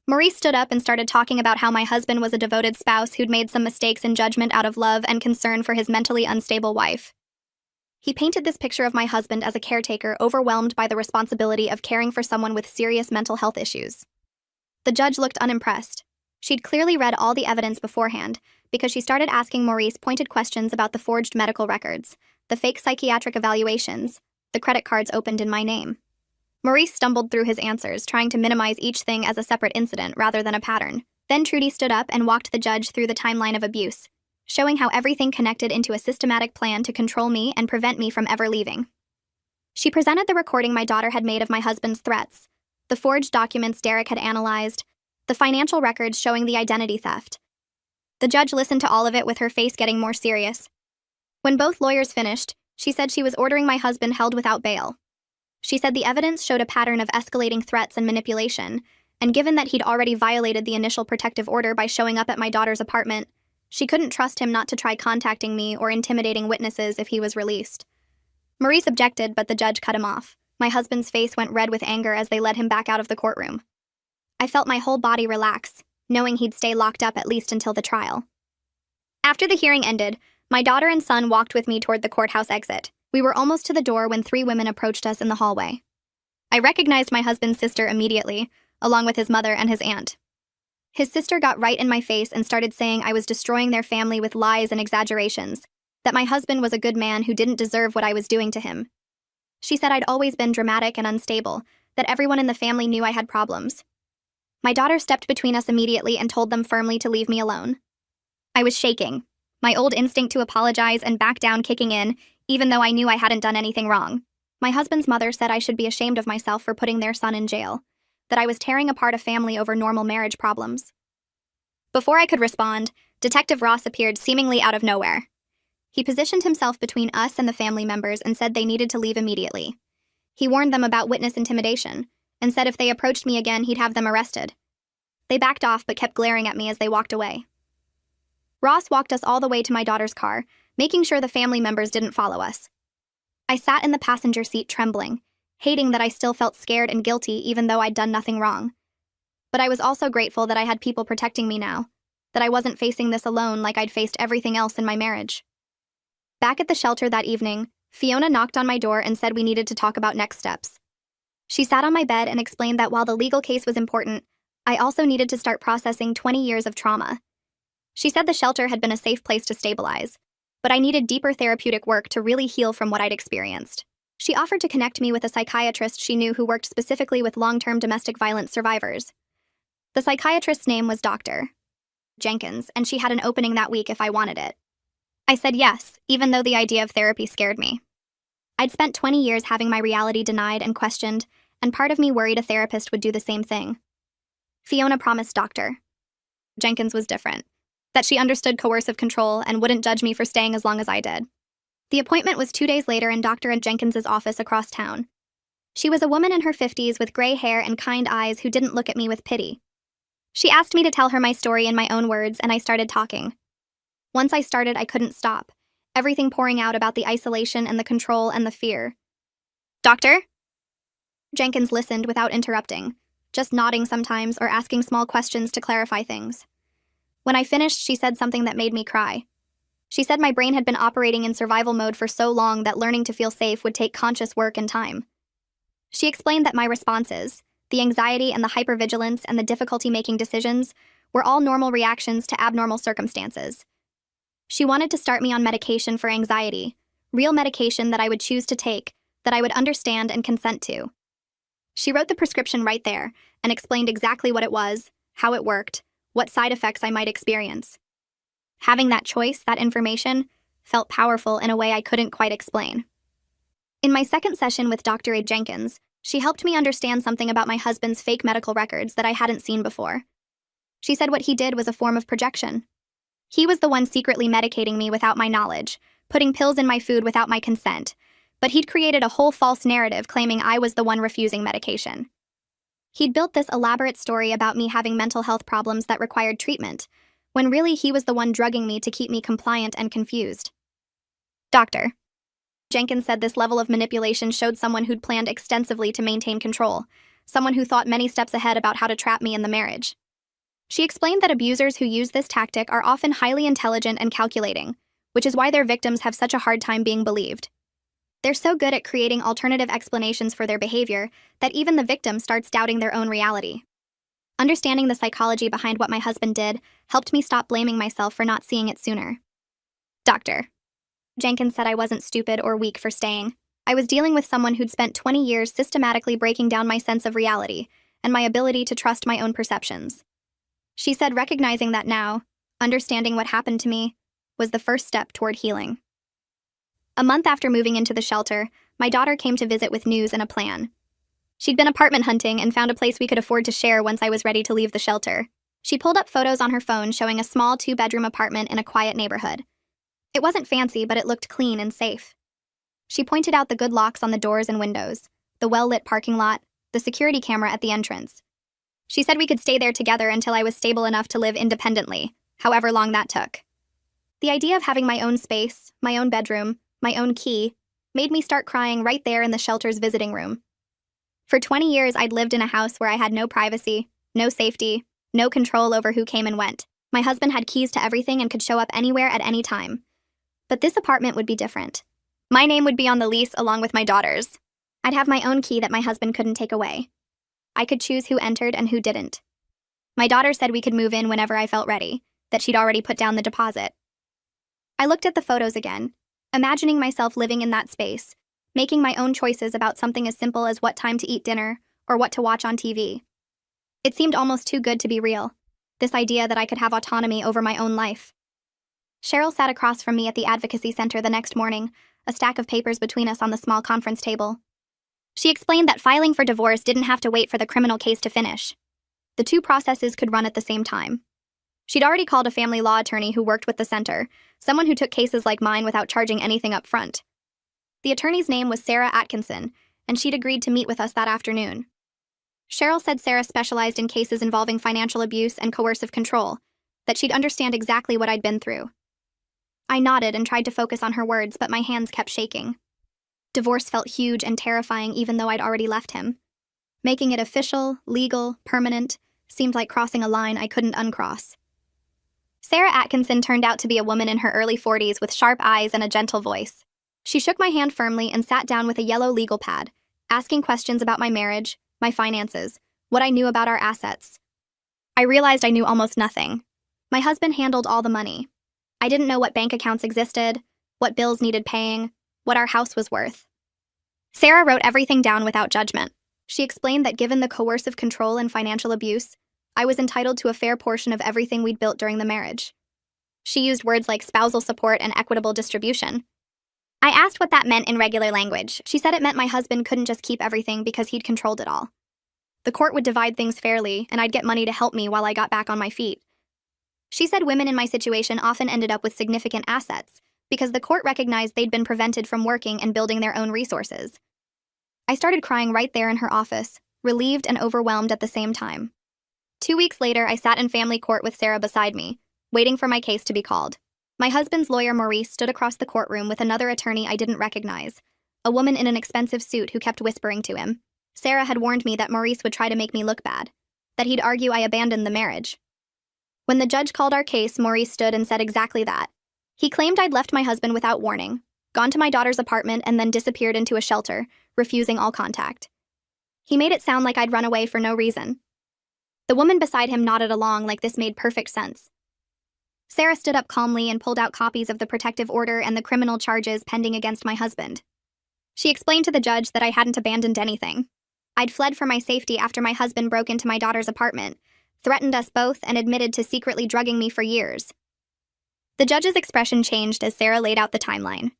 Maurice stood up and started talking about how my husband was a devoted spouse who'd made some mistakes in judgment out of love and concern for his mentally unstable wife. He painted this picture of my husband as a caretaker overwhelmed by the responsibility of caring for someone with serious mental health issues. The judge looked unimpressed. She'd clearly read all the evidence beforehand, because she started asking Maurice pointed questions about the forged medical records, the fake psychiatric evaluations, the credit cards opened in my name. Maurice stumbled through his answers, trying to minimize each thing as a separate incident rather than a pattern. Then Trudy stood up and walked the judge through the timeline of abuse, showing how everything connected into a systematic plan to control me and prevent me from ever leaving. She presented the recording my daughter had made of my husband's threats, the forged documents Derek had analyzed, the financial records showing the identity theft. The judge listened to all of it with her face getting more serious. When both lawyers finished, she said she was ordering my husband held without bail. She said the evidence showed a pattern of escalating threats and manipulation, and given that he'd already violated the initial protective order by showing up at my daughter's apartment, she couldn't trust him not to try contacting me or intimidating witnesses if he was released. Maurice objected, but the judge cut him off. My husband's face went red with anger as they led him back out of the courtroom. I felt my whole body relax, knowing he'd stay locked up at least until the trial. After the hearing ended, my daughter and son walked with me toward the courthouse exit. We were almost to the door when 3 women approached us in the hallway. I recognized my husband's sister immediately, along with his mother and his aunt. His sister got right in my face and started saying I was destroying their family with lies and exaggerations, that my husband was a good man who didn't deserve what I was doing to him. She said I'd always been dramatic and unstable, that everyone in the family knew I had problems. My daughter stepped between us immediately and told them firmly to leave me alone. I was shaking, my old instinct to apologize and back down kicking in, even though I knew I hadn't done anything wrong. My husband's mother said I should be ashamed of myself for putting their son in jail, that I was tearing apart a family over normal marriage problems. Before I could respond, Detective Ross appeared seemingly out of nowhere. He positioned himself between us and the family members and said they needed to leave immediately. He warned them about witness intimidation and said if they approached me again, he'd have them arrested. They backed off but kept glaring at me as they walked away. Ross walked us all the way to my daughter's car, making sure the family members didn't follow us. I sat in the passenger seat trembling, hating that I still felt scared and guilty even though I'd done nothing wrong. But I was also grateful that I had people protecting me now, that I wasn't facing this alone like I'd faced everything else in my marriage. Back at the shelter that evening, Fiona knocked on my door and said we needed to talk about next steps. She sat on my bed and explained that while the legal case was important, I also needed to start processing 20 years of trauma. She said the shelter had been a safe place to stabilize, but I needed deeper therapeutic work to really heal from what I'd experienced. She offered to connect me with a psychiatrist she knew who worked specifically with long-term domestic violence survivors. The psychiatrist's name was Dr. Jenkins, and she had an opening that week if I wanted it. I said yes, even though the idea of therapy scared me. I'd spent 20 years having my reality denied and questioned, and part of me worried a therapist would do the same thing. Fiona promised Dr. Jenkins was different, that she understood coercive control and wouldn't judge me for staying as long as I did. The appointment was 2 days later in Dr. Jenkins's office across town. She was a woman in her 50s with gray hair and kind eyes who didn't look at me with pity. She asked me to tell her my story in my own words, and I started talking. Once I started, I couldn't stop, everything pouring out about the isolation and the control and the fear. Doctor? Jenkins listened without interrupting, just nodding sometimes or asking small questions to clarify things. When I finished, she said something that made me cry. She said my brain had been operating in survival mode for so long that learning to feel safe would take conscious work and time. She explained that my responses, the anxiety and the hypervigilance and the difficulty making decisions, were all normal reactions to abnormal circumstances. She wanted to start me on medication for anxiety, real medication that I would choose to take, that I would understand and consent to. She wrote the prescription right there and explained exactly what it was, how it worked, what side effects I might experience. Having that choice, that information, felt powerful in a way I couldn't quite explain. In my second session with Dr. Jenkins, she helped me understand something about my husband's fake medical records that I hadn't seen before. She said what he did was a form of projection. He was the one secretly medicating me without my knowledge, putting pills in my food without my consent, but he'd created a whole false narrative claiming I was the one refusing medication. He'd built this elaborate story about me having mental health problems that required treatment, when really he was the one drugging me to keep me compliant and confused. Dr. Jenkins said this level of manipulation showed someone who'd planned extensively to maintain control, someone who thought many steps ahead about how to trap me in the marriage. She explained that abusers who use this tactic are often highly intelligent and calculating, which is why their victims have such a hard time being believed. They're so good at creating alternative explanations for their behavior that even the victim starts doubting their own reality. Understanding the psychology behind what my husband did helped me stop blaming myself for not seeing it sooner. Dr. Jenkins said I wasn't stupid or weak for staying. I was dealing with someone who'd spent 20 years systematically breaking down my sense of reality and my ability to trust my own perceptions. She said recognizing that now, understanding what happened to me, was the first step toward healing. A month after moving into the shelter, my daughter came to visit with news and a plan. She'd been apartment hunting and found a place we could afford to share once I was ready to leave the shelter. She pulled up photos on her phone showing a small 2-bedroom apartment in a quiet neighborhood. It wasn't fancy, but it looked clean and safe. She pointed out the good locks on the doors and windows, the well-lit parking lot, the security camera at the entrance. She said we could stay there together until I was stable enough to live independently, however long that took. The idea of having my own space, my own bedroom, my own key, made me start crying right there in the shelter's visiting room. For 20 years, I'd lived in a house where I had no privacy, no safety, no control over who came and went. My husband had keys to everything and could show up anywhere at any time. But this apartment would be different. My name would be on the lease along with my daughter's. I'd have my own key that my husband couldn't take away. I could choose who entered and who didn't. My daughter said we could move in whenever I felt ready, that she'd already put down the deposit. I looked at the photos again, imagining myself living in that space, making my own choices about something as simple as what time to eat dinner or what to watch on TV. It seemed almost too good to be real, this idea that I could have autonomy over my own life. Cheryl sat across from me at the advocacy center the next morning, a stack of papers between us on the small conference table. She explained that filing for divorce didn't have to wait for the criminal case to finish. The two processes could run at the same time. She'd already called a family law attorney who worked with the center, someone who took cases like mine without charging anything up front. The attorney's name was Sarah Atkinson, and she'd agreed to meet with us that afternoon. Cheryl said Sarah specialized in cases involving financial abuse and coercive control, that she'd understand exactly what I'd been through. I nodded and tried to focus on her words, but my hands kept shaking. Divorce felt huge and terrifying even though I'd already left him. Making it official, legal, permanent, seemed like crossing a line I couldn't uncross. Sarah Atkinson turned out to be a woman in her early 40s with sharp eyes and a gentle voice. She shook my hand firmly and sat down with a yellow legal pad, asking questions about my marriage, my finances, what I knew about our assets. I realized I knew almost nothing. My husband handled all the money. I didn't know what bank accounts existed, what bills needed paying, what our house was worth. Sarah wrote everything down without judgment. She explained that given the coercive control and financial abuse, I was entitled to a fair portion of everything we'd built during the marriage. She used words like spousal support and equitable distribution. I asked what that meant in regular language. She said it meant my husband couldn't just keep everything because he'd controlled it all. The court would divide things fairly, and I'd get money to help me while I got back on my feet. She said women in my situation often ended up with significant assets because the court recognized they'd been prevented from working and building their own resources. I started crying right there in her office, relieved and overwhelmed at the same time. 2 weeks later, I sat in family court with Sarah beside me, waiting for my case to be called. My husband's lawyer, Maurice, stood across the courtroom with another attorney I didn't recognize, a woman in an expensive suit who kept whispering to him. Sarah had warned me that Maurice would try to make me look bad, that he'd argue I abandoned the marriage. When the judge called our case, Maurice stood and said exactly that. He claimed I'd left my husband without warning, gone to my daughter's apartment, and then disappeared into a shelter, refusing all contact. He made it sound like I'd run away for no reason. The woman beside him nodded along like this made perfect sense. Sarah stood up calmly and pulled out copies of the protective order and the criminal charges pending against my husband. She explained to the judge that I hadn't abandoned anything. I'd fled for my safety after my husband broke into my daughter's apartment, threatened us both, and admitted to secretly drugging me for years. The judge's expression changed as Sarah laid out the timeline.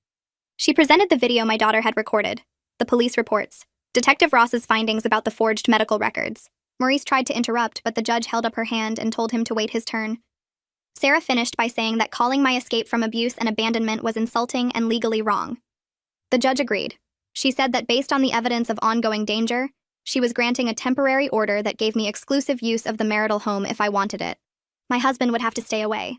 She presented the video my daughter had recorded, the police reports, Detective Ross's findings about the forged medical records. Maurice tried to interrupt, but the judge held up her hand and told him to wait his turn. Sarah finished by saying that calling my escape from abuse and abandonment was insulting and legally wrong. The judge agreed. She said that based on the evidence of ongoing danger, she was granting a temporary order that gave me exclusive use of the marital home if I wanted it. My husband would have to stay away.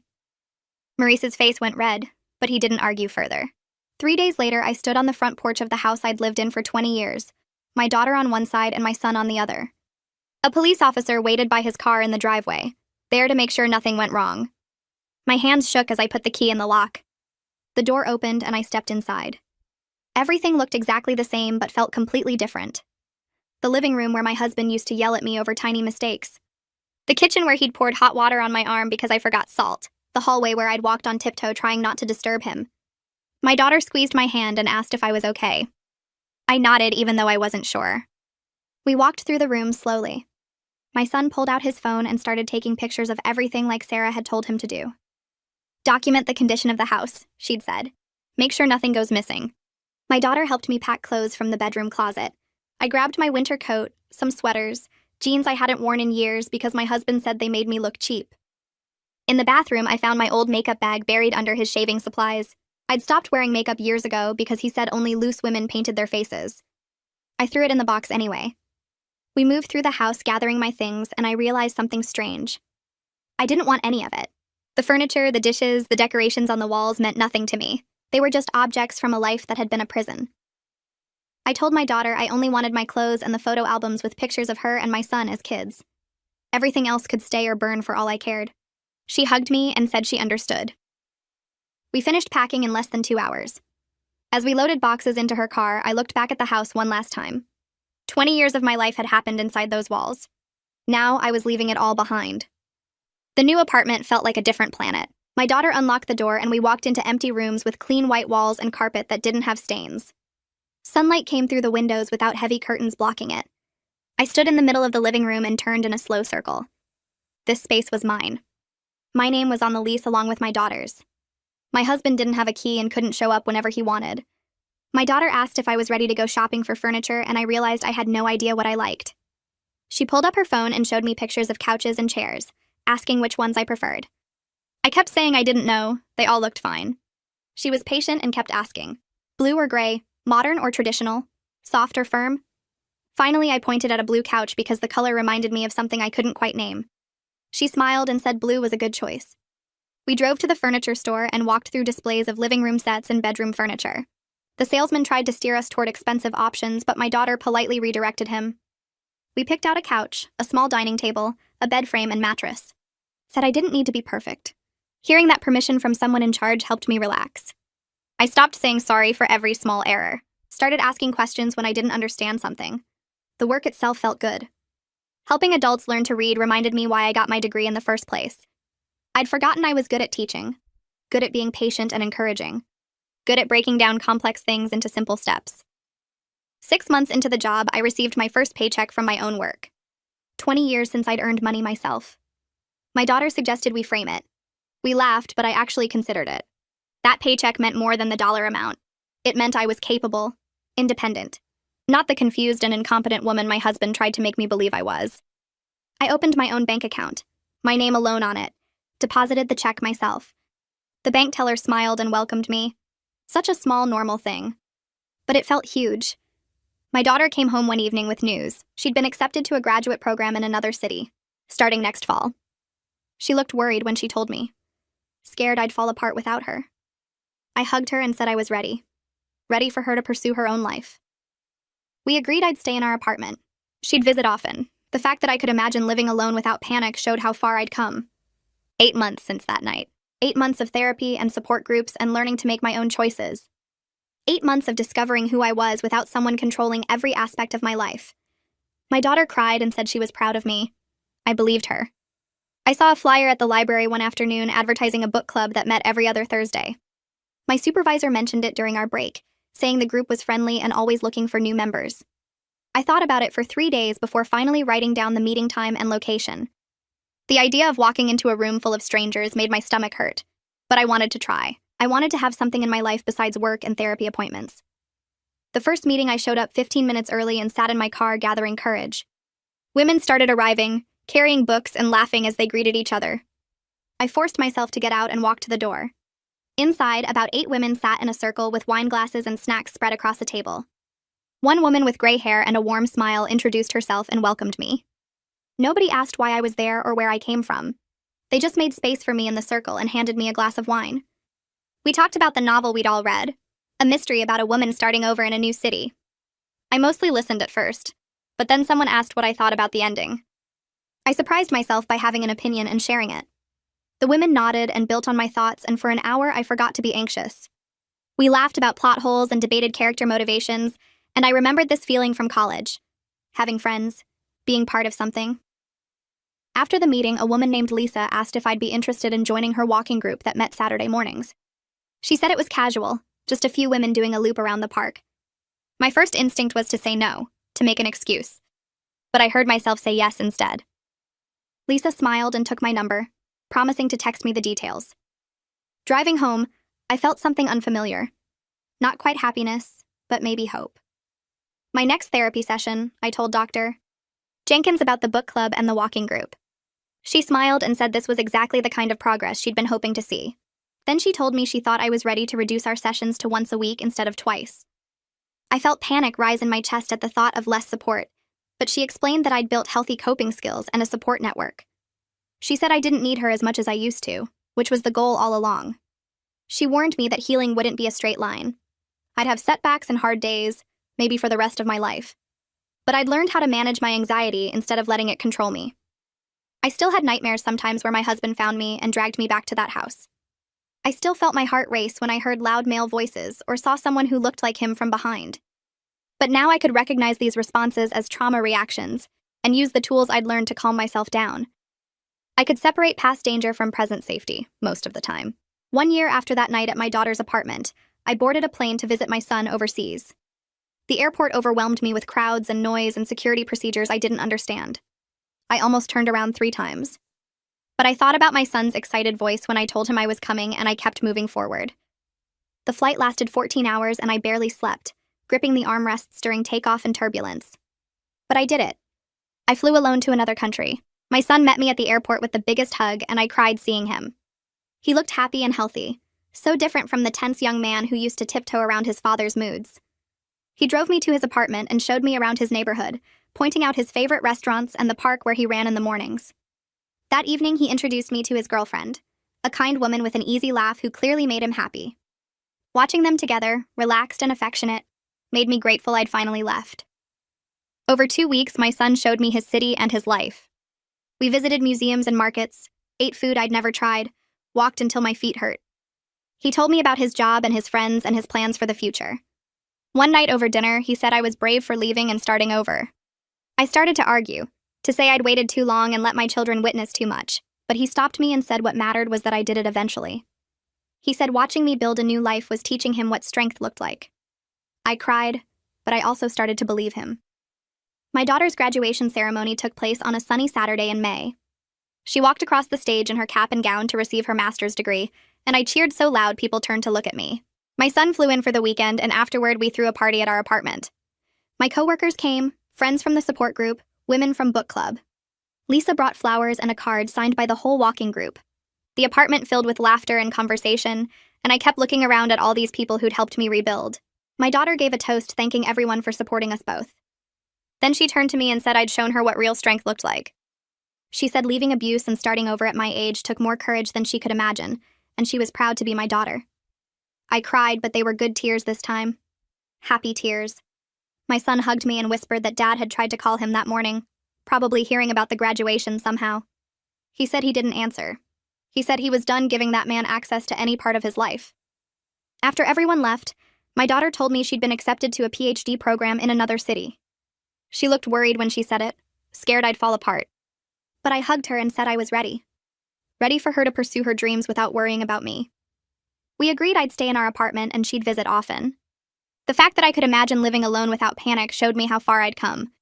Maurice's face went red, but he didn't argue further. 3 days later, I stood on the front porch of the house I'd lived in for 20 years, my daughter on one side and my son on the other. A police officer waited by his car in the driveway, there to make sure nothing went wrong. My hands shook as I put the key in the lock. The door opened and I stepped inside. Everything looked exactly the same but felt completely different. The living room where my husband used to yell at me over tiny mistakes. The kitchen where he'd poured hot water on my arm because I forgot salt. The hallway where I'd walked on tiptoe trying not to disturb him. My daughter squeezed my hand and asked if I was okay. I nodded even though I wasn't sure. We walked through the room slowly. My son pulled out his phone and started taking pictures of everything like Sarah had told him to do. Document the condition of the house, she'd said. Make sure nothing goes missing. My daughter helped me pack clothes from the bedroom closet. I grabbed my winter coat, some sweaters, jeans I hadn't worn in years because my husband said they made me look cheap. In the bathroom, I found my old makeup bag buried under his shaving supplies. I'd stopped wearing makeup years ago because he said only loose women painted their faces. I threw it in the box anyway. We moved through the house gathering my things, and I realized something strange. I didn't want any of it. The furniture, the dishes, the decorations on the walls meant nothing to me. They were just objects from a life that had been a prison. I told my daughter I only wanted my clothes and the photo albums with pictures of her and my son as kids. Everything else could stay or burn for all I cared. She hugged me and said she understood. We finished packing in less than 2 hours. As we loaded boxes into her car, I looked back at the house one last time. 20 years of my life had happened inside those walls. Now I was leaving it all behind. The new apartment felt like a different planet. My daughter unlocked the door and we walked into empty rooms with clean white walls and carpet that didn't have stains. Sunlight came through the windows without heavy curtains blocking it. I stood in the middle of the living room and turned in a slow circle. This space was mine. My name was on the lease along with my daughter's. My husband didn't have a key and couldn't show up whenever he wanted, My daughter asked if I was ready to go shopping for furniture, and I realized I had no idea what I liked. She pulled up her phone and showed me pictures of couches and chairs, asking which ones I preferred. I kept saying I didn't know, they all looked fine. She was patient and kept asking, blue or gray, modern or traditional, soft or firm? Finally, I pointed at a blue couch because the color reminded me of something I couldn't quite name. She smiled and said blue was a good choice. We drove to the furniture store and walked through displays of living room sets and bedroom furniture. The salesman tried to steer us toward expensive options, but my daughter politely redirected him. We picked out a couch, a small dining table, a bed frame, and mattress. Said I didn't need to be perfect. Hearing that permission from someone in charge helped me relax. I stopped saying sorry for every small error, started asking questions when I didn't understand something. The work itself felt good. Helping adults learn to read reminded me why I got my degree in the first place. I'd forgotten I was good at teaching, good at being patient and encouraging, good at breaking down complex things into simple steps. 6 months into the job, I received my first paycheck from my own work. 20 years since I'd earned money myself. My daughter suggested we frame it. We laughed, but I actually considered it. That paycheck meant more than the dollar amount. It meant I was capable, independent, not the confused and incompetent woman my husband tried to make me believe I was. I opened my own bank account, my name alone on it, deposited the check myself. The bank teller smiled and welcomed me. Such a small, normal thing. But it felt huge. My daughter came home one evening with news. She'd been accepted to a graduate program in another city, starting next fall. She looked worried when she told me, scared I'd fall apart without her. I hugged her and said I was ready for her to pursue her own life. We agreed I'd stay in our apartment. She'd visit often. The fact that I could imagine living alone without panic showed how far I'd come. 8 months since that night. 8 months of therapy and support groups and learning to make my own choices. 8 months of discovering who I was without someone controlling every aspect of my life. My daughter cried and said she was proud of me. I believed her. I saw a flyer at the library one afternoon advertising a book club that met every other Thursday. My supervisor mentioned it during our break, saying the group was friendly and always looking for new members. I thought about it for 3 days before finally writing down the meeting time and location. The idea of walking into a room full of strangers made my stomach hurt, but I wanted to try. I wanted to have something in my life besides work and therapy appointments. The first meeting, I showed up 15 minutes early and sat in my car gathering courage. Women started arriving, carrying books and laughing as they greeted each other. I forced myself to get out and walk to the door. Inside, about 8 women sat in a circle with wine glasses and snacks spread across a table. One woman with gray hair and a warm smile introduced herself and welcomed me. Nobody asked why I was there or where I came from. They just made space for me in the circle and handed me a glass of wine. We talked about the novel we'd all read, a mystery about a woman starting over in a new city. I mostly listened at first, but then someone asked what I thought about the ending. I surprised myself by having an opinion and sharing it. The women nodded and built on my thoughts, and for an hour I forgot to be anxious. We laughed about plot holes and debated character motivations, and I remembered this feeling from college. Having friends, being part of something. After the meeting, a woman named Lisa asked if I'd be interested in joining her walking group that met Saturday mornings. She said it was casual, just a few women doing a loop around the park. My first instinct was to say no, to make an excuse. But I heard myself say yes instead. Lisa smiled and took my number, promising to text me the details. Driving home, I felt something unfamiliar. Not quite happiness, but maybe hope. My next therapy session, I told Dr. Jenkins about the book club and the walking group. She smiled and said this was exactly the kind of progress she'd been hoping to see. Then she told me she thought I was ready to reduce our sessions to once a week instead of twice. I felt panic rise in my chest at the thought of less support, but she explained that I'd built healthy coping skills and a support network. She said I didn't need her as much as I used to, which was the goal all along. She warned me that healing wouldn't be a straight line. I'd have setbacks and hard days, maybe for the rest of my life. But I'd learned how to manage my anxiety instead of letting it control me. I still had nightmares sometimes where my husband found me and dragged me back to that house. I still felt my heart race when I heard loud male voices or saw someone who looked like him from behind. But now I could recognize these responses as trauma reactions and use the tools I'd learned to calm myself down. I could separate past danger from present safety, most of the time. 1 year after that night at my daughter's apartment, I boarded a plane to visit my son overseas. The airport overwhelmed me with crowds and noise and security procedures I didn't understand. I almost turned around 3 times. But I thought about my son's excited voice when I told him I was coming, and I kept moving forward. The flight lasted 14 hours and I barely slept, gripping the armrests during takeoff and turbulence. But I did it. I flew alone to another country. My son met me at the airport with the biggest hug, and I cried seeing him. He looked happy and healthy, so different from the tense young man who used to tiptoe around his father's moods. He drove me to his apartment and showed me around his neighborhood, pointing out his favorite restaurants and the park where he ran in the mornings. That evening, he introduced me to his girlfriend, a kind woman with an easy laugh who clearly made him happy. Watching them together, relaxed and affectionate, made me grateful I'd finally left. Over 2 weeks, my son showed me his city and his life. We visited museums and markets, ate food I'd never tried, walked until my feet hurt. He told me about his job and his friends and his plans for the future. One night over dinner, he said I was brave for leaving and starting over. I started to argue, to say I'd waited too long and let my children witness too much, but he stopped me and said what mattered was that I did it eventually. He said watching me build a new life was teaching him what strength looked like. I cried, but I also started to believe him. My daughter's graduation ceremony took place on a sunny Saturday in May. She walked across the stage in her cap and gown to receive her master's degree, and I cheered so loud people turned to look at me. My son flew in for the weekend, and afterward we threw a party at our apartment. My coworkers came, friends from the support group, women from book club. Lisa brought flowers and a card signed by the whole walking group. The apartment filled with laughter and conversation, and I kept looking around at all these people who'd helped me rebuild. My daughter gave a toast thanking everyone for supporting us both. Then she turned to me and said I'd shown her what real strength looked like. She said leaving abuse and starting over at my age took more courage than she could imagine, and she was proud to be my daughter. I cried, but they were good tears this time. Happy tears. My son hugged me and whispered that Dad had tried to call him that morning, probably hearing about the graduation somehow. He said he didn't answer. He said he was done giving that man access to any part of his life. After everyone left, my daughter told me she'd been accepted to a PhD program in another city. She looked worried when she said it, scared I'd fall apart. But I hugged her and said I was ready. Ready for her to pursue her dreams without worrying about me. We agreed I'd stay in our apartment and she'd visit often. The fact that I could imagine living alone without panic showed me how far I'd come.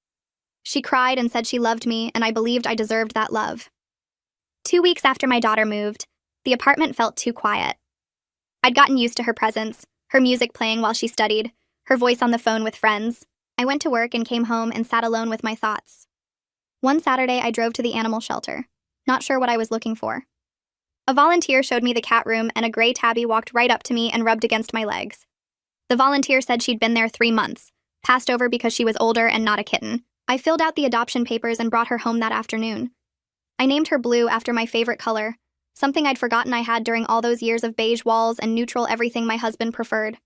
She cried and said she loved me, and I believed I deserved that love. 2 weeks after my daughter moved, the apartment felt too quiet. I'd gotten used to her presence, her music playing while she studied, her voice on the phone with friends. I went to work and came home and sat alone with my thoughts. One Saturday, I drove to the animal shelter, not sure what I was looking for. A volunteer showed me the cat room, and a gray tabby walked right up to me and rubbed against my legs. The volunteer said she'd been there 3 months, passed over because she was older and not a kitten. I filled out the adoption papers and brought her home that afternoon. I named her Blue after my favorite color, something I'd forgotten I had during all those years of beige walls and neutral everything my husband preferred.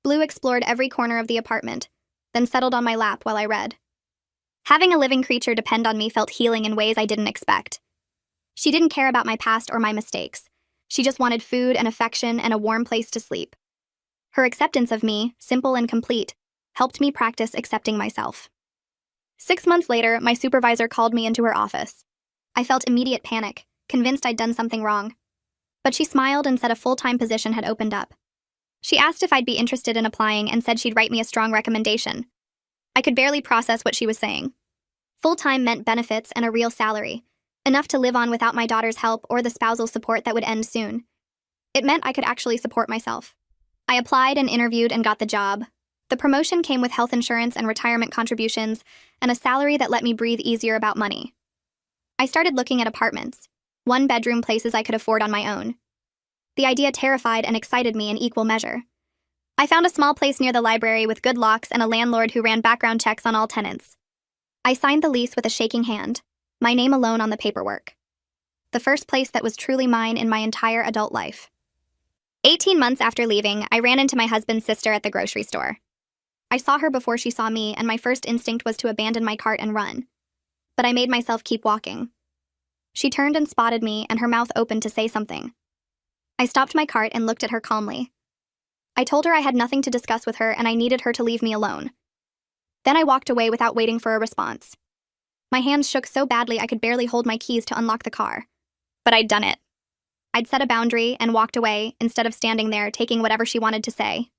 Blue explored every corner of the apartment, then settled on my lap while I read. Having a living creature depend on me felt healing in ways I didn't expect. She didn't care about my past or my mistakes. She just wanted food and affection and a warm place to sleep. Her acceptance of me, simple and complete, helped me practice accepting myself. 6 months later, my supervisor called me into her office. I felt immediate panic, convinced I'd done something wrong. But she smiled and said a full-time position had opened up. She asked if I'd be interested in applying and said she'd write me a strong recommendation. I could barely process what she was saying. Full-time meant benefits and a real salary, enough to live on without my daughter's help or the spousal support that would end soon. It meant I could actually support myself. I applied and interviewed and got the job. The promotion came with health insurance and retirement contributions and a salary that let me breathe easier about money. I started looking at apartments, one-bedroom places I could afford on my own. The idea terrified and excited me in equal measure. I found a small place near the library with good locks and a landlord who ran background checks on all tenants. I signed the lease with a shaking hand, my name alone on the paperwork. The first place that was truly mine in my entire adult life. 18 months after leaving, I ran into my husband's sister at the grocery store. I saw her before she saw me, and my first instinct was to abandon my cart and run. But I made myself keep walking. She turned and spotted me, and her mouth opened to say something. I stopped my cart and looked at her calmly. I told her I had nothing to discuss with her and I needed her to leave me alone. Then I walked away without waiting for a response. My hands shook so badly I could barely hold my keys to unlock the car. But I'd done it. I'd set a boundary and walked away instead of standing there taking whatever she wanted to say.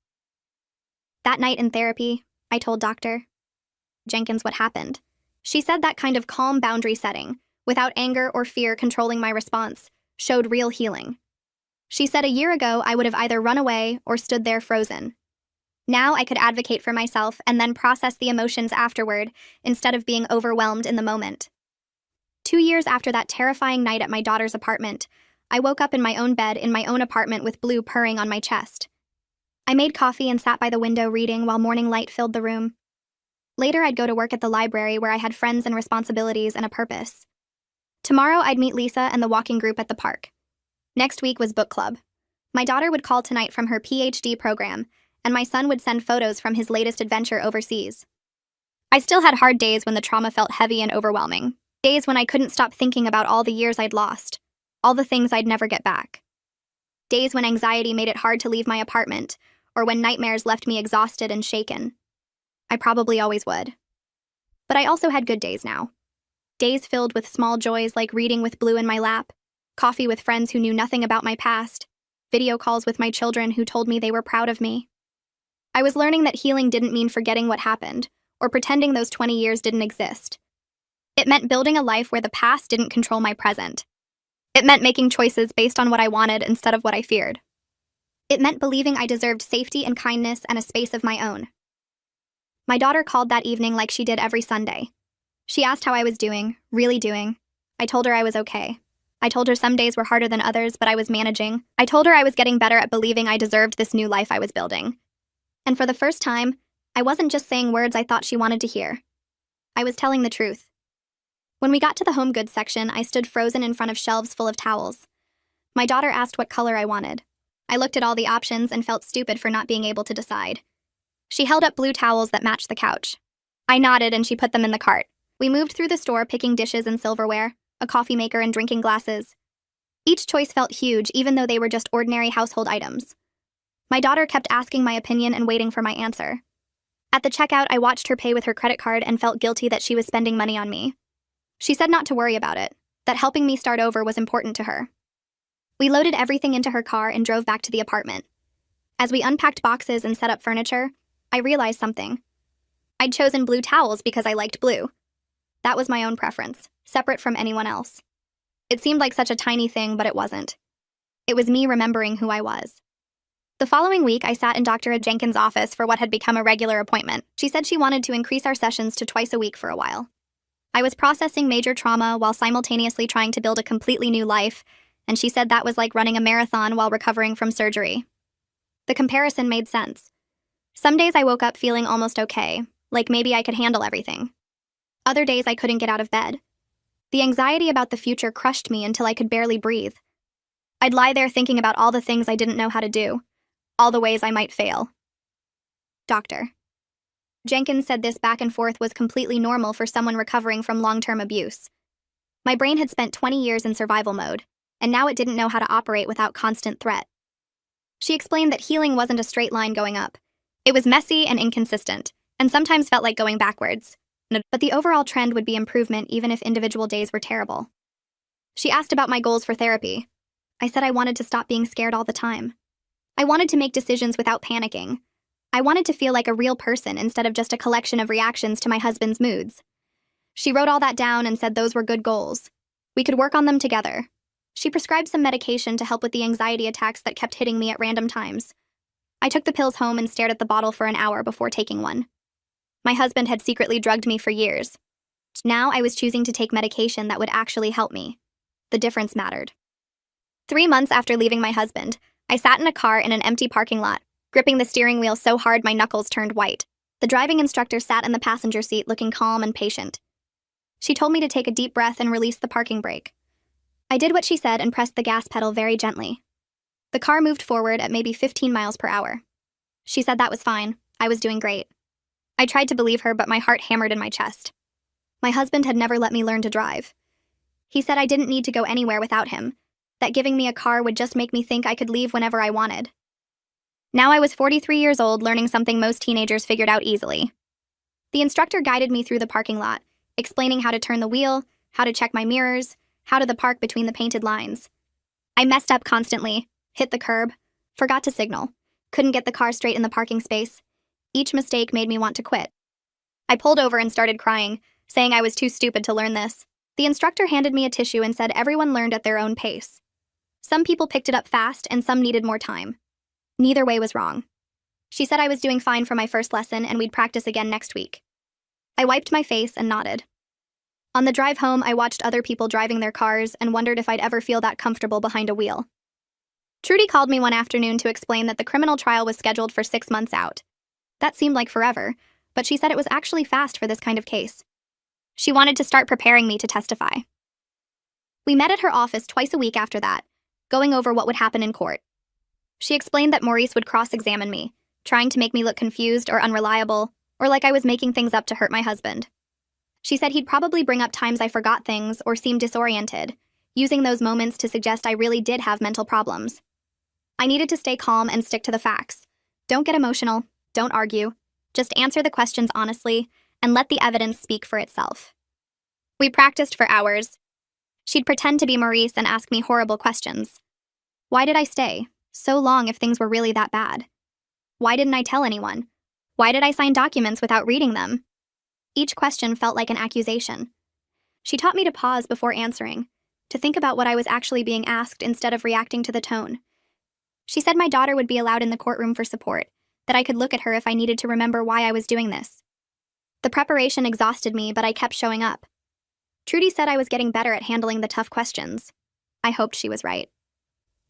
That night in therapy, I told Dr. Jenkins what happened. She said that kind of calm boundary setting, without anger or fear controlling my response, showed real healing. She said a year ago I would have either run away or stood there frozen. Now I could advocate for myself and then process the emotions afterward instead of being overwhelmed in the moment. 2 years after that terrifying night at my daughter's apartment, I woke up in my own bed in my own apartment with Blue purring on my chest. I made coffee and sat by the window reading while morning light filled the room. Later, I'd go to work at the library where I had friends and responsibilities and a purpose. Tomorrow, I'd meet Lisa and the walking group at the park. Next week was book club. My daughter would call tonight from her PhD program, and my son would send photos from his latest adventure overseas. I still had hard days when the trauma felt heavy and overwhelming. Days when I couldn't stop thinking about all the years I'd lost, all the things I'd never get back. Days when anxiety made it hard to leave my apartment, or when nightmares left me exhausted and shaken. I probably always would. But I also had good days now. Days filled with small joys like reading with Blue in my lap, coffee with friends who knew nothing about my past, video calls with my children who told me they were proud of me. I was learning that healing didn't mean forgetting what happened, or pretending those 20 years didn't exist. It meant building a life where the past didn't control my present. It meant making choices based on what I wanted instead of what I feared. It meant believing I deserved safety and kindness and a space of my own. My daughter called that evening like she did every Sunday. She asked how I was doing, really doing. I told her I was okay. I told her some days were harder than others, but I was managing. I told her I was getting better at believing I deserved this new life I was building. And for the first time, I wasn't just saying words I thought she wanted to hear. I was telling the truth. When we got to the home goods section, I stood frozen in front of shelves full of towels. My daughter asked what color I wanted. I looked at all the options and felt stupid for not being able to decide. She held up blue towels that matched the couch. I nodded and she put them in the cart. We moved through the store picking dishes and silverware, a coffee maker and drinking glasses. Each choice felt huge even though they were just ordinary household items. My daughter kept asking my opinion and waiting for my answer. At the checkout, I watched her pay with her credit card and felt guilty that she was spending money on me. She said not to worry about it, that helping me start over was important to her. We loaded everything into her car and drove back to the apartment. As we unpacked boxes and set up furniture, I realized something. I'd chosen blue towels because I liked blue. That was my own preference, separate from anyone else. It seemed like such a tiny thing, but it wasn't. It was me remembering who I was. The following week, I sat in Dr. Jenkins' office for what had become a regular appointment. She said she wanted to increase our sessions to twice a week for a while. I was processing major trauma while simultaneously trying to build a completely new life, and she said that was like running a marathon while recovering from surgery. The comparison made sense. Some days I woke up feeling almost okay, like maybe I could handle everything. Other days I couldn't get out of bed. The anxiety about the future crushed me until I could barely breathe. I'd lie there thinking about all the things I didn't know how to do, all the ways I might fail. Doctor. Jenkins said this back and forth was completely normal for someone recovering from long-term abuse. My brain had spent 20 years in survival mode, and now it didn't know how to operate without constant threat. She explained that healing wasn't a straight line going up. It was messy and inconsistent, and sometimes felt like going backwards. But the overall trend would be improvement even if individual days were terrible. She asked about my goals for therapy. I said I wanted to stop being scared all the time. I wanted to make decisions without panicking. I wanted to feel like a real person instead of just a collection of reactions to my husband's moods. She wrote all that down and said those were good goals. We could work on them together. She prescribed some medication to help with the anxiety attacks that kept hitting me at random times. I took the pills home and stared at the bottle for an hour before taking one. My husband had secretly drugged me for years. Now I was choosing to take medication that would actually help me. The difference mattered. 3 months after leaving my husband, I sat in a car in an empty parking lot, gripping the steering wheel so hard my knuckles turned white. The driving instructor sat in the passenger seat looking calm and patient. She told me to take a deep breath and release the parking brake. I did what she said and pressed the gas pedal very gently. The car moved forward at maybe 15 miles per hour. She said that was fine. I was doing great. I tried to believe her, but my heart hammered in my chest. My husband had never let me learn to drive. He said I didn't need to go anywhere without him, that giving me a car would just make me think I could leave whenever I wanted. Now I was 43 years old, learning something most teenagers figured out easily. The instructor guided me through the parking lot, explaining how to turn the wheel, how to check my mirrors, how to park between the painted lines. I messed up constantly, hit the curb, forgot to signal, couldn't get the car straight in the parking space. Each mistake made me want to quit. I pulled over and started crying, saying I was too stupid to learn this. The instructor handed me a tissue and said everyone learned at their own pace. Some people picked it up fast and some needed more time. Neither way was wrong. She said I was doing fine for my first lesson and we'd practice again next week. I wiped my face and nodded. On the drive home, I watched other people driving their cars and wondered if I'd ever feel that comfortable behind a wheel. Trudy called me one afternoon to explain that the criminal trial was scheduled for 6 months out. That seemed like forever, but she said it was actually fast for this kind of case. She wanted to start preparing me to testify. We met at her office twice a week after that, going over what would happen in court. She explained that Maurice would cross-examine me, trying to make me look confused or unreliable, or like I was making things up to hurt my husband. She said he'd probably bring up times I forgot things or seemed disoriented, using those moments to suggest I really did have mental problems. I needed to stay calm and stick to the facts. Don't get emotional, don't argue, just answer the questions honestly, and let the evidence speak for itself. We practiced for hours. She'd pretend to be Maurice and ask me horrible questions. Why did I stay so long if things were really that bad? Why didn't I tell anyone? Why did I sign documents without reading them? Each question felt like an accusation. She taught me to pause before answering, to think about what I was actually being asked instead of reacting to the tone. She said my daughter would be allowed in the courtroom for support, that I could look at her if I needed to remember why I was doing this. The preparation exhausted me, but I kept showing up. Trudy said I was getting better at handling the tough questions. I hoped she was right.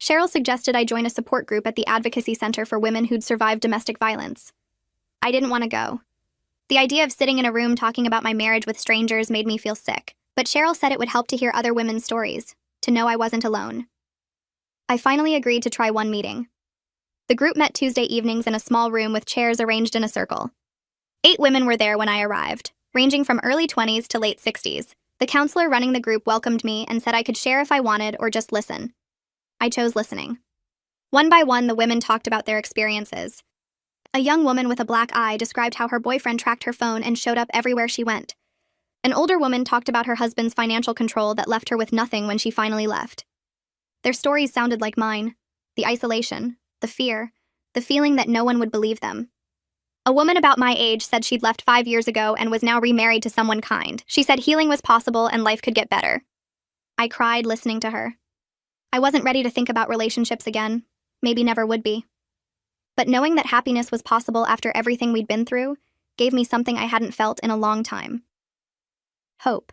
Cheryl suggested I join a support group at the Advocacy Center for women who'd survived domestic violence. I didn't want to go. The idea of sitting in a room talking about my marriage with strangers made me feel sick, but Cheryl said it would help to hear other women's stories, to know I wasn't alone. I finally agreed to try one meeting. The group met Tuesday evenings in a small room with chairs arranged in a circle. 8 women were there when I arrived, ranging from early 20s to late 60s. The counselor running the group welcomed me and said I could share if I wanted or just listen. I chose listening. One by one, the women talked about their experiences. A young woman with a black eye described how her boyfriend tracked her phone and showed up everywhere she went. An older woman talked about her husband's financial control that left her with nothing when she finally left. Their stories sounded like mine. The isolation, the fear, the feeling that no one would believe them. A woman about my age said she'd left 5 years ago and was now remarried to someone kind. She said healing was possible and life could get better. I cried listening to her. I wasn't ready to think about relationships again. Maybe never would be. But knowing that happiness was possible after everything we'd been through gave me something I hadn't felt in a long time. Hope.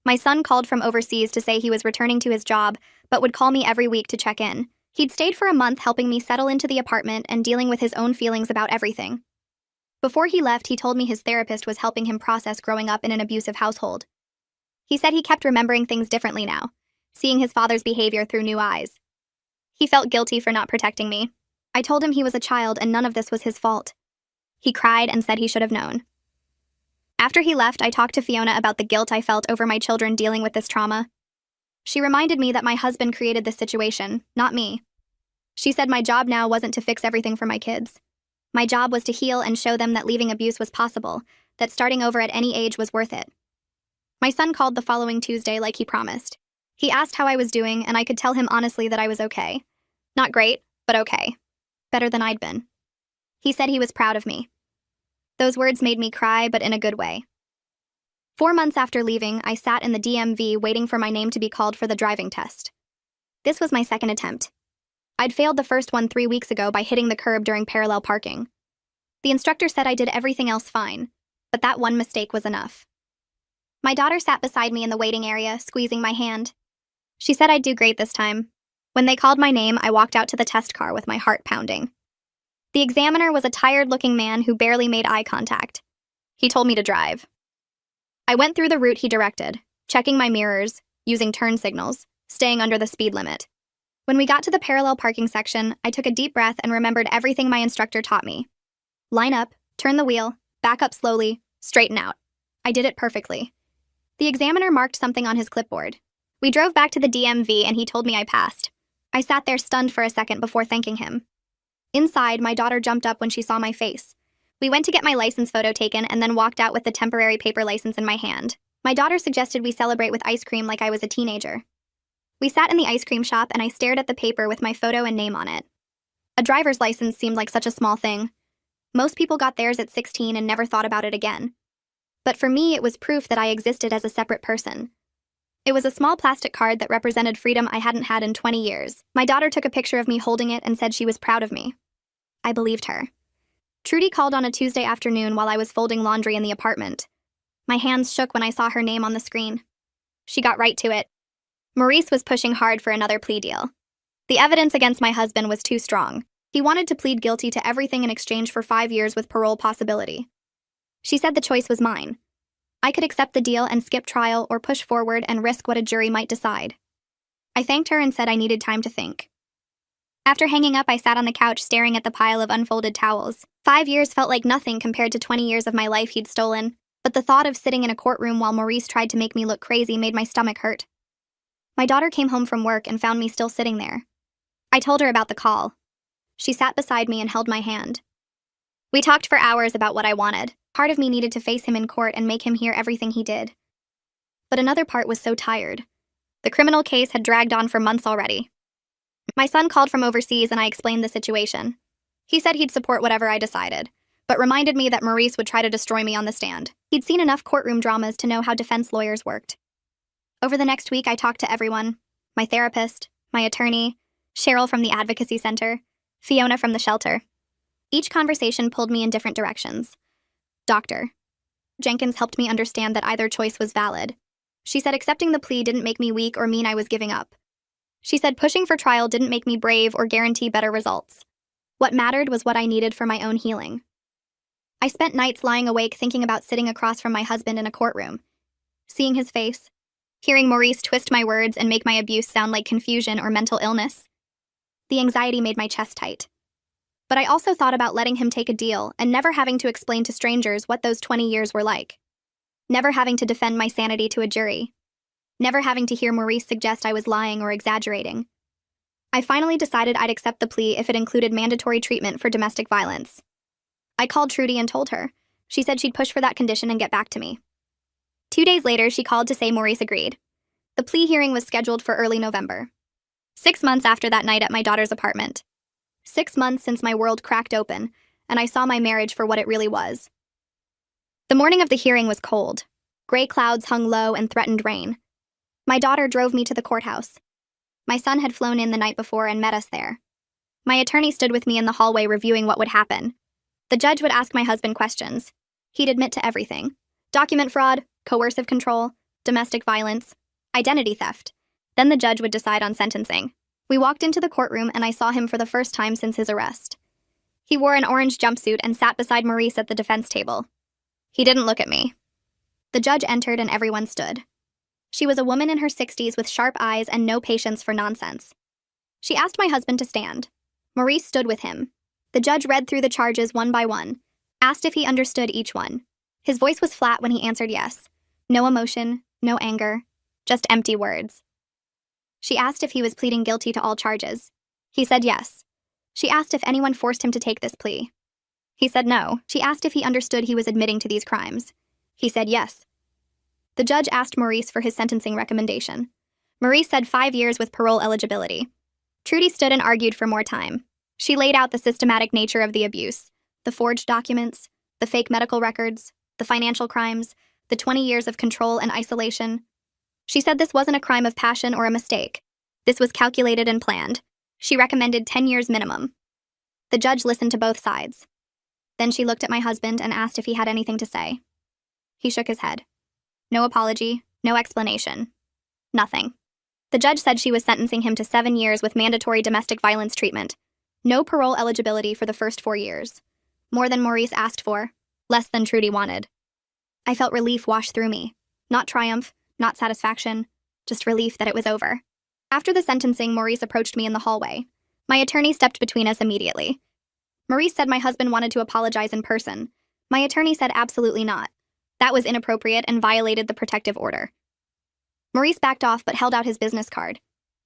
My son called from overseas to say he was returning to his job, but would call me every week to check in. He'd stayed for a month helping me settle into the apartment and dealing with his own feelings about everything. Before he left, he told me his therapist was helping him process growing up in an abusive household. He said he kept remembering things differently now, seeing his father's behavior through new eyes. He felt guilty for not protecting me. I told him he was a child and none of this was his fault. He cried and said he should have known. After he left, I talked to Fiona about the guilt I felt over my children dealing with this trauma. She reminded me that my husband created this situation, not me. She said my job now wasn't to fix everything for my kids. My job was to heal and show them that leaving abuse was possible, that starting over at any age was worth it. My son called the following Tuesday like he promised. He asked how I was doing, and I could tell him honestly that I was okay. Not great, but okay. Better than I'd been. He said he was proud of me. Those words made me cry, but in a good way. 4 months after leaving, I sat in the DMV waiting for my name to be called for the driving test. This was my second attempt. I'd failed the first one 3 weeks ago by hitting the curb during parallel parking. The instructor said I did everything else fine, but that one mistake was enough. My daughter sat beside me in the waiting area, squeezing my hand. She said I'd do great this time. When they called my name, I walked out to the test car with my heart pounding. The examiner was a tired-looking man who barely made eye contact. He told me to drive. I went through the route he directed, checking my mirrors, using turn signals, staying under the speed limit. When we got to the parallel parking section, I took a deep breath and remembered everything my instructor taught me. Line up, turn the wheel, back up slowly, straighten out. I did it perfectly. The examiner marked something on his clipboard. We drove back to the DMV and he told me I passed. I sat there stunned for a second before thanking him. Inside, my daughter jumped up when she saw my face. We went to get my license photo taken and then walked out with the temporary paper license in my hand. My daughter suggested we celebrate with ice cream like I was a teenager. We sat in the ice cream shop and I stared at the paper with my photo and name on it. A driver's license seemed like such a small thing. Most people got theirs at 16 and never thought about it again. But for me, it was proof that I existed as a separate person. It was a small plastic card that represented freedom I hadn't had in 20 years. My daughter took a picture of me holding it and said she was proud of me. I believed her. Trudy called on a Tuesday afternoon while I was folding laundry in the apartment. My hands shook when I saw her name on the screen. She got right to it. Maurice was pushing hard for another plea deal. The evidence against my husband was too strong. He wanted to plead guilty to everything in exchange for 5 years with parole possibility. She said the choice was mine. I could accept the deal and skip trial or push forward and risk what a jury might decide. I thanked her and said I needed time to think. After hanging up, I sat on the couch staring at the pile of unfolded towels. 5 years felt like nothing compared to 20 years of my life he'd stolen, but the thought of sitting in a courtroom while Maurice tried to make me look crazy made my stomach hurt. My daughter came home from work and found me still sitting there. I told her about the call. She sat beside me and held my hand. We talked for hours about what I wanted. Part of me needed to face him in court and make him hear everything he did. But another part was so tired. The criminal case had dragged on for months already. My son called from overseas and I explained the situation. He said he'd support whatever I decided, but reminded me that Maurice would try to destroy me on the stand. He'd seen enough courtroom dramas to know how defense lawyers worked. Over the next week, I talked to everyone: my therapist, my attorney, Cheryl from the Advocacy Center, Fiona from the shelter. Each conversation pulled me in different directions. Dr. Jenkins helped me understand that either choice was valid. She said accepting the plea didn't make me weak or mean I was giving up. She said pushing for trial didn't make me brave or guarantee better results. What mattered was what I needed for my own healing. I spent nights lying awake thinking about sitting across from my husband in a courtroom, seeing his face, hearing Maurice twist my words and make my abuse sound like confusion or mental illness. The anxiety made my chest tight. But I also thought about letting him take a deal and never having to explain to strangers what those 20 years were like. Never having to defend my sanity to a jury. Never having to hear Maurice suggest I was lying or exaggerating. I finally decided I'd accept the plea if it included mandatory treatment for domestic violence. I called Trudy and told her. She said she'd push for that condition and get back to me. 2 days later, she called to say Maurice agreed. The plea hearing was scheduled for early November. 6 months after that night at my daughter's apartment. 6 months since my world cracked open, and I saw my marriage for what it really was. The morning of the hearing was cold. Gray clouds hung low and threatened rain. My daughter drove me to the courthouse. My son had flown in the night before and met us there. My attorney stood with me in the hallway reviewing what would happen. The judge would ask my husband questions. He'd admit to everything: document fraud, coercive control, domestic violence, identity theft. Then the judge would decide on sentencing. We walked into the courtroom and I saw him for the first time since his arrest. He wore an orange jumpsuit and sat beside Maurice at the defense table. He didn't look at me. The judge entered and everyone stood. She was a woman in her 60s with sharp eyes and no patience for nonsense. She asked my husband to stand. Maurice stood with him. The judge read through the charges one by one, asked if he understood each one. His voice was flat when he answered yes. No emotion, no anger, just empty words. She asked if he was pleading guilty to all charges. He said yes. She asked if anyone forced him to take this plea. He said no. She asked if he understood he was admitting to these crimes. He said yes. The judge asked Maurice for his sentencing recommendation. Maurice said 5 years with parole eligibility. Trudy stood and argued for more time. She laid out the systematic nature of the abuse, the forged documents, the fake medical records, the financial crimes, the 20 years of control and isolation. She said this wasn't a crime of passion or a mistake. This was calculated and planned. She recommended 10 years minimum. The judge listened to both sides. Then she looked at my husband and asked if he had anything to say. He shook his head. No apology, no explanation. Nothing. The judge said she was sentencing him to 7 years with mandatory domestic violence treatment. No parole eligibility for the first 4 years. More than Maurice asked for, less than Trudy wanted. I felt relief wash through me. Not triumph, not satisfaction, just relief that it was over. After the sentencing, Maurice approached me in the hallway. My attorney stepped between us immediately. Maurice said my husband wanted to apologize in person. My attorney said absolutely not. That was inappropriate and violated the protective order. Maurice backed off but held out his business card.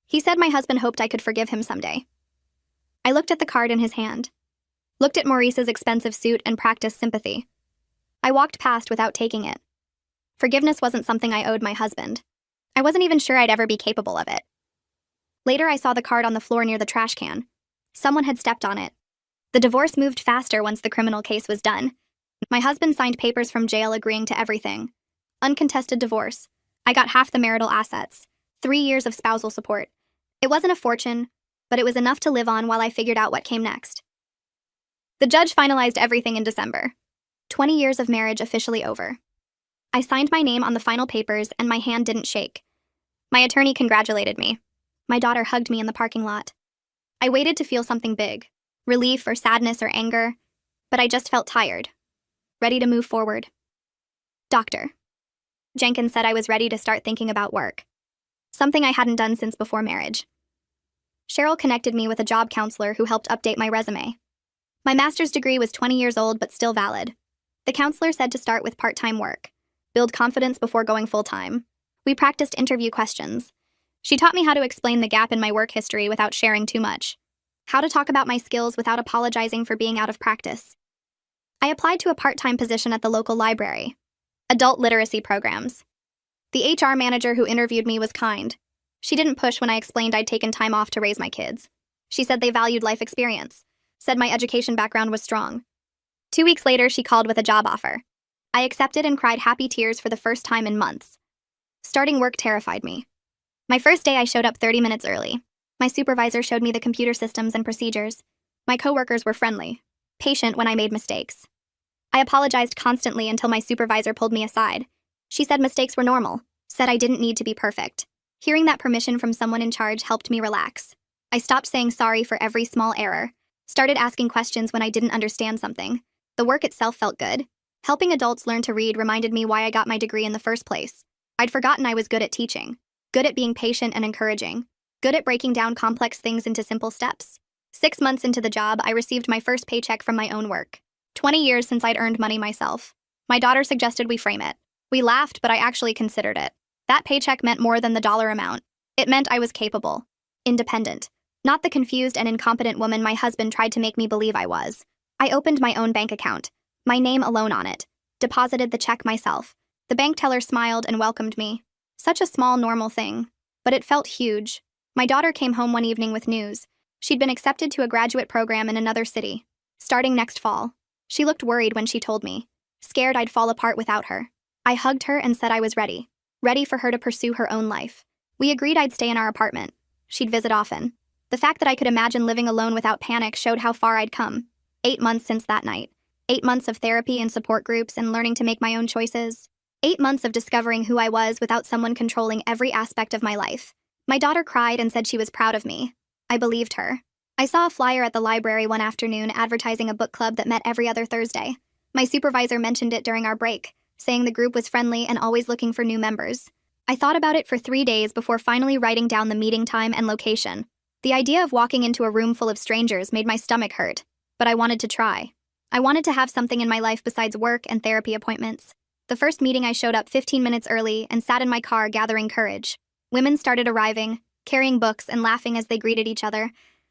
He said my husband hoped I could forgive him someday. I looked at the card in his hand. Looked at Maurice's expensive suit and practiced sympathy. I walked past without taking it. Forgiveness wasn't something I owed my husband. I wasn't even sure I'd ever be capable of it. Later, I saw the card on the floor near the trash can. Someone had stepped on it. The divorce moved faster once the criminal case was done. My husband signed papers from jail agreeing to everything. Uncontested divorce. I got half the marital assets, 3 years of spousal support. It wasn't a fortune, but it was enough to live on while I figured out what came next. The judge finalized everything in December. 20 years of marriage officially over. I signed my name on the final papers and my hand didn't shake. My attorney congratulated me. My daughter hugged me in the parking lot. I waited to feel something big, relief or sadness or anger, but I just felt tired, ready to move forward. Doctor. Jenkins said I was ready to start thinking about work, something I hadn't done since before marriage. Cheryl connected me with a job counselor who helped update my resume. My master's degree was 20 years old but still valid. The counselor said to start with part-time work, build confidence before going full-time. We practiced interview questions. She taught me how to explain the gap in my work history without sharing too much, how to talk about my skills without apologizing for being out of practice. I applied to a part-time position at the local library, adult literacy programs. The HR manager who interviewed me was kind. She didn't push when I explained I'd taken time off to raise my kids. She said they valued life experience, said my education background was strong. 2 weeks later, she called with a job offer. I accepted and cried happy tears for the first time in months. Starting work terrified me. My first day, I showed up 30 minutes early. My supervisor showed me the computer systems and procedures. My coworkers were friendly, patient when I made mistakes. I apologized constantly until my supervisor pulled me aside. She said mistakes were normal, said I didn't need to be perfect. Hearing that permission from someone in charge helped me relax. I stopped saying sorry for every small error, started asking questions when I didn't understand something. The work itself felt good. Helping adults learn to read reminded me why I got my degree in the first place. I'd forgotten I was good at teaching, good at being patient and encouraging, good at breaking down complex things into simple steps. 6 months into the job, I received my first paycheck from my own work. 20 years since I'd earned money myself. My daughter suggested we frame it. We laughed, but I actually considered it. That paycheck meant more than the dollar amount. It meant I was capable, independent, not the confused and incompetent woman my husband tried to make me believe I was. I opened my own bank account, my name alone on it, deposited the check myself. The bank teller smiled and welcomed me. Such a small, normal thing, but it felt huge. My daughter came home one evening with news. She'd been accepted to a graduate program in another city, starting next fall. She looked worried when she told me, scared I'd fall apart without her. I hugged her and said I was ready for her to pursue her own life. We agreed I'd stay in our apartment. She'd visit often. The fact that I could imagine living alone without panic showed how far I'd come. 8 months since that night. 8 months of therapy and support groups and learning to make my own choices. 8 months of discovering who I was without someone controlling every aspect of my life. My daughter cried and said she was proud of me. I believed her. I saw a flyer at the library one afternoon advertising a book club that met every other Thursday. My supervisor mentioned it during our break, saying the group was friendly and always looking for new members. I thought about it for 3 days before finally writing down the meeting time and location. The idea of walking into a room full of strangers made my stomach hurt, but I wanted to try. I wanted to have something in my life besides work and therapy appointments. The first meeting, I showed up 15 minutes early and sat in my car gathering courage. Women started arriving, carrying books and laughing as they greeted each other.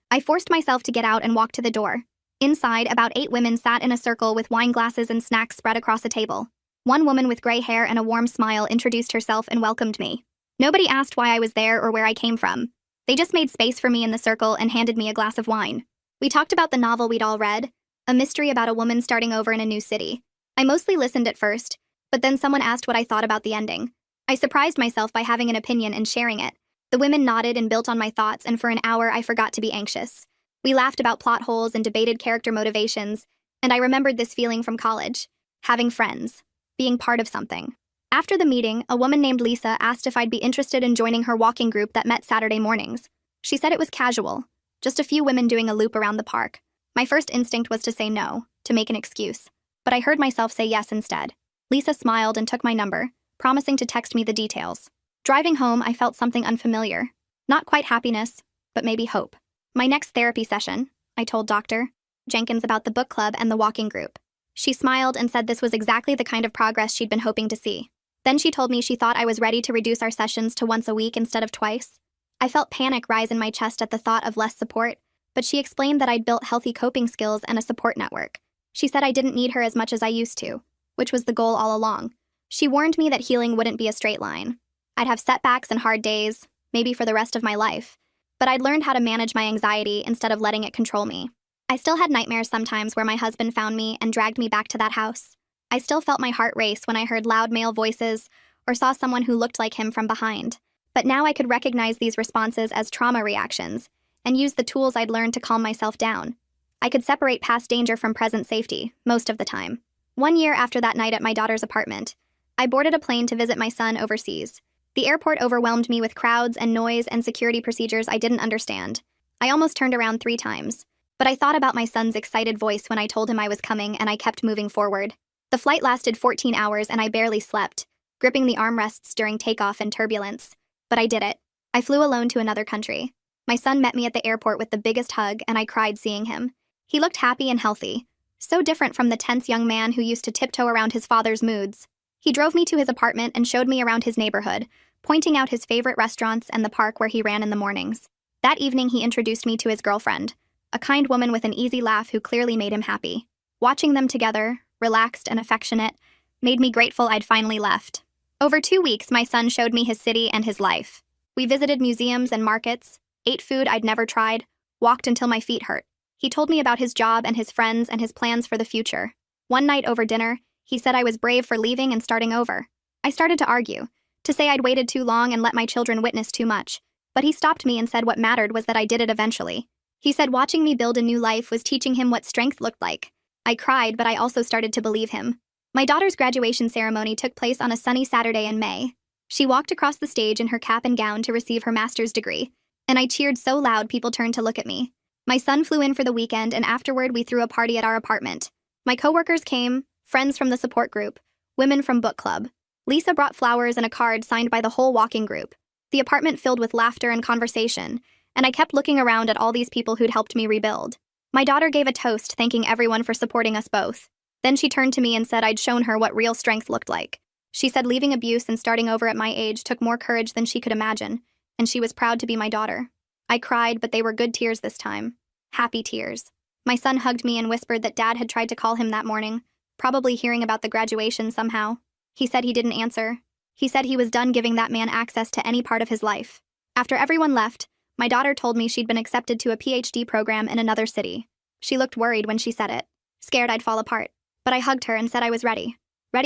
I forced myself to get out and walk to the door. Inside, about 8 women sat in a circle with wine glasses and snacks spread across a table. One woman with gray hair and a warm smile introduced herself and welcomed me. Nobody asked why I was there or where I came from. They just made space for me in the circle and handed me a glass of wine. We talked about the novel we'd all read, a mystery about a woman starting over in a new city. I mostly listened at first, but then someone asked what I thought about the ending. I surprised myself by having an opinion and sharing it. The women nodded and built on my thoughts, and for an hour I forgot to be anxious. We laughed about plot holes and debated character motivations, and I remembered this feeling from college. Having friends. Being part of something. After the meeting, a woman named Lisa asked if I'd be interested in joining her walking group that met Saturday mornings. She said it was casual, just a few women doing a loop around the park. My first instinct was to say no, to make an excuse, but I heard myself say yes instead. Lisa smiled and took my number, promising to text me the details. Driving home, I felt something unfamiliar. Not quite happiness, but maybe hope. My next therapy session, I told Dr. Jenkins about the book club and the walking group. She smiled and said this was exactly the kind of progress she'd been hoping to see. Then she told me she thought I was ready to reduce our sessions to once a week instead of twice. I felt panic rise in my chest at the thought of less support, but she explained that I'd built healthy coping skills and a support network. She said I didn't need her as much as I used to, which was the goal all along. She warned me that healing wouldn't be a straight line. I'd have setbacks and hard days, maybe for the rest of my life, but I'd learned how to manage my anxiety instead of letting it control me. I still had nightmares sometimes where my husband found me and dragged me back to that house. I still felt my heart race when I heard loud male voices or saw someone who looked like him from behind. But now I could recognize these responses as trauma reactions and use the tools I'd learned to calm myself down. I could separate past danger from present safety, most of the time. 1 year after that night at my daughter's apartment, I boarded a plane to visit my son overseas. The airport overwhelmed me with crowds and noise and security procedures I didn't understand. I almost turned around 3 times. But I thought about my son's excited voice when I told him I was coming, and I kept moving forward. The flight lasted 14 hours and I barely slept, gripping the armrests during takeoff and turbulence. But I did it. I flew alone to another country. My son met me at the airport with the biggest hug, and I cried seeing him. He looked happy and healthy, so different from the tense young man who used to tiptoe around his father's moods. He drove me to his apartment and showed me around his neighborhood, pointing out his favorite restaurants and the park where he ran in the mornings. That evening he introduced me to his girlfriend, a kind woman with an easy laugh who clearly made him happy. Watching them together, relaxed and affectionate, made me grateful I'd finally left. Over 2 weeks, my son showed me his city and his life. We visited museums and markets, ate food I'd never tried, walked until my feet hurt. He told me about his job and his friends and his plans for the future. One night over dinner, he said I was brave for leaving and starting over. I started to argue, to say I'd waited too long and let my children witness too much. But he stopped me and said what mattered was that I did it eventually. He said watching me build a new life was teaching him what strength looked like. I cried, but I also started to believe him. My daughter's graduation ceremony took place on a sunny Saturday in May. She walked across the stage in her cap and gown to receive her master's degree, and I cheered so loud people turned to look at me. My son flew in for the weekend, and afterward we threw a party at our apartment. My coworkers came, friends from the support group, women from book club. Lisa brought flowers and a card signed by the whole walking group. The apartment filled with laughter and conversation, and I kept looking around at all these people who'd helped me rebuild. My daughter gave a toast thanking everyone for supporting us both. Then she turned to me and said I'd shown her what real strength looked like. She said leaving abuse and starting over at my age took more courage than she could imagine, and she was proud to be my daughter. I cried, but they were good tears this time. Happy tears. My son hugged me and whispered that Dad had tried to call him that morning, probably hearing about the graduation somehow. He said he didn't answer. He said he was done giving that man access to any part of his life. After everyone left, my daughter told me she'd been accepted to a PhD program in another city. She looked worried when she said it, scared I'd fall apart. But I hugged her and said I was ready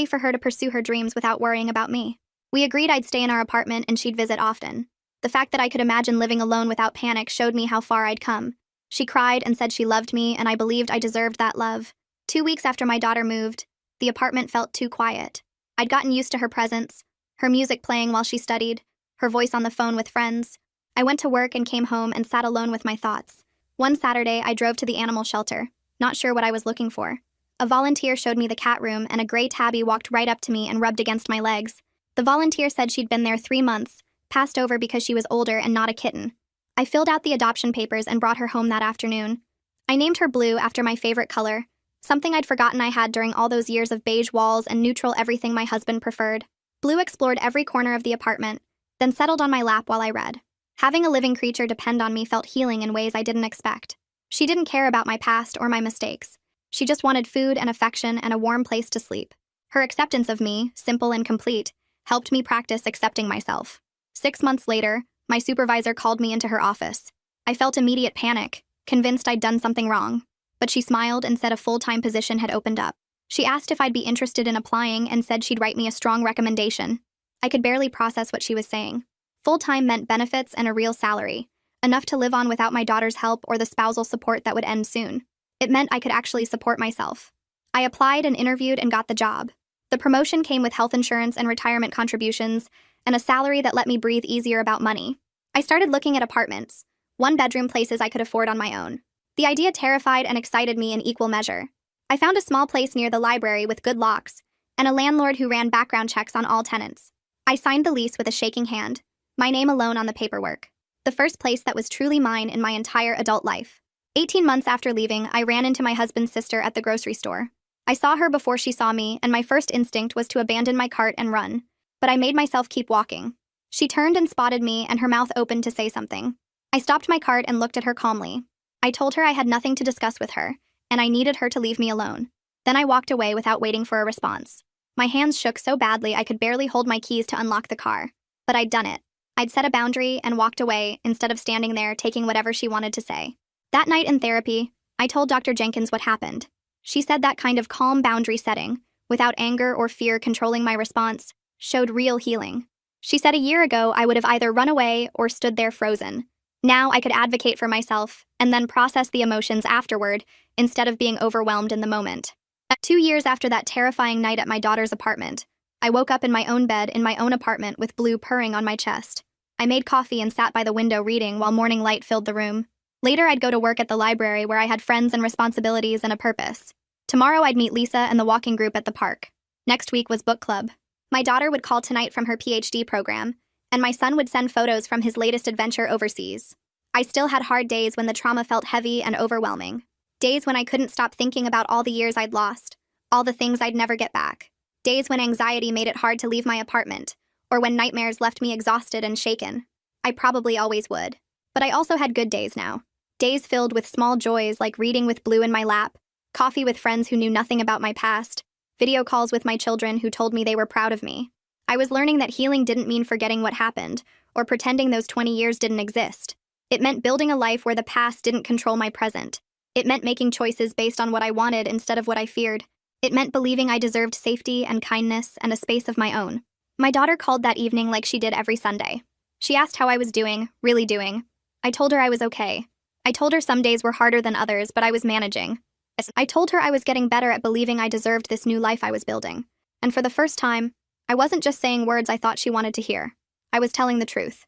for her to pursue her dreams without worrying about me. We agreed I'd stay in our apartment and she'd visit often. The fact that I could imagine living alone without panic showed me how far I'd come. She cried and said she loved me, and I believed I deserved that love. 2 weeks after my daughter moved, the apartment felt too quiet. I'd gotten used to her presence, her music playing while she studied, her voice on the phone with friends. I went to work and came home and sat alone with my thoughts. One Saturday, I drove to the animal shelter, not sure what I was looking for. A volunteer showed me the cat room, and a gray tabby walked right up to me and rubbed against my legs. The volunteer said she'd been there 3 months, passed over because she was older and not a kitten. I filled out the adoption papers and brought her home that afternoon. I named her Blue after my favorite color, something I'd forgotten I had during all those years of beige walls and neutral everything my husband preferred. Blue explored every corner of the apartment, then settled on my lap while I read. Having a living creature depend on me felt healing in ways I didn't expect. She didn't care about my past or my mistakes. She just wanted food and affection and a warm place to sleep. Her acceptance of me, simple and complete, helped me practice accepting myself. 6 months later, my supervisor called me into her office. I felt immediate panic, convinced I'd done something wrong. But she smiled and said a full-time position had opened up. She asked if I'd be interested in applying and said she'd write me a strong recommendation. I could barely process what she was saying. Full-time meant benefits and a real salary, enough to live on without my daughter's help or the spousal support that would end soon. It meant I could actually support myself. I applied and interviewed and got the job. The promotion came with health insurance and retirement contributions, and a salary that let me breathe easier about money. I started looking at apartments, one-bedroom places I could afford on my own. The idea terrified and excited me in equal measure. I found a small place near the library with good locks, and a landlord who ran background checks on all tenants. I signed the lease with a shaking hand, my name alone on the paperwork. The first place that was truly mine in my entire adult life. 18 months after leaving, I ran into my husband's sister at the grocery store. I saw her before she saw me, and my first instinct was to abandon my cart and run. But I made myself keep walking. She turned and spotted me, and her mouth opened to say something. I stopped my cart and looked at her calmly. I told her I had nothing to discuss with her, and I needed her to leave me alone. Then I walked away without waiting for a response. My hands shook so badly I could barely hold my keys to unlock the car. But I'd done it. I'd set a boundary and walked away instead of standing there taking whatever she wanted to say. That night in therapy, I told Dr. Jenkins what happened. She said that kind of calm boundary setting, without anger or fear controlling my response, showed real healing. She said a year ago I would have either run away or stood there frozen. Now I could advocate for myself and then process the emotions afterward instead of being overwhelmed in the moment. 2 years after that terrifying night at my daughter's apartment, I woke up in my own bed in my own apartment with Blue purring on my chest. I made coffee and sat by the window reading while morning light filled the room. Later, I'd go to work at the library where I had friends and responsibilities and a purpose. Tomorrow, I'd meet Lisa and the walking group at the park. Next week was book club. My daughter would call tonight from her PhD program, and my son would send photos from his latest adventure overseas. I still had hard days when the trauma felt heavy and overwhelming. Days when I couldn't stop thinking about all the years I'd lost, all the things I'd never get back. Days when anxiety made it hard to leave my apartment, or when nightmares left me exhausted and shaken. I probably always would. But I also had good days now. Days filled with small joys like reading with Blue in my lap, coffee with friends who knew nothing about my past, video calls with my children who told me they were proud of me. I was learning that healing didn't mean forgetting what happened, or pretending those 20 years didn't exist. It meant building a life where the past didn't control my present. It meant making choices based on what I wanted instead of what I feared. It meant believing I deserved safety and kindness and a space of my own. My daughter called that evening like she did every Sunday. She asked how I was doing, really doing. I told her I was okay. I told her some days were harder than others, but I was managing. I told her I was getting better at believing I deserved this new life I was building. And for the first time, I wasn't just saying words I thought she wanted to hear. I was telling the truth.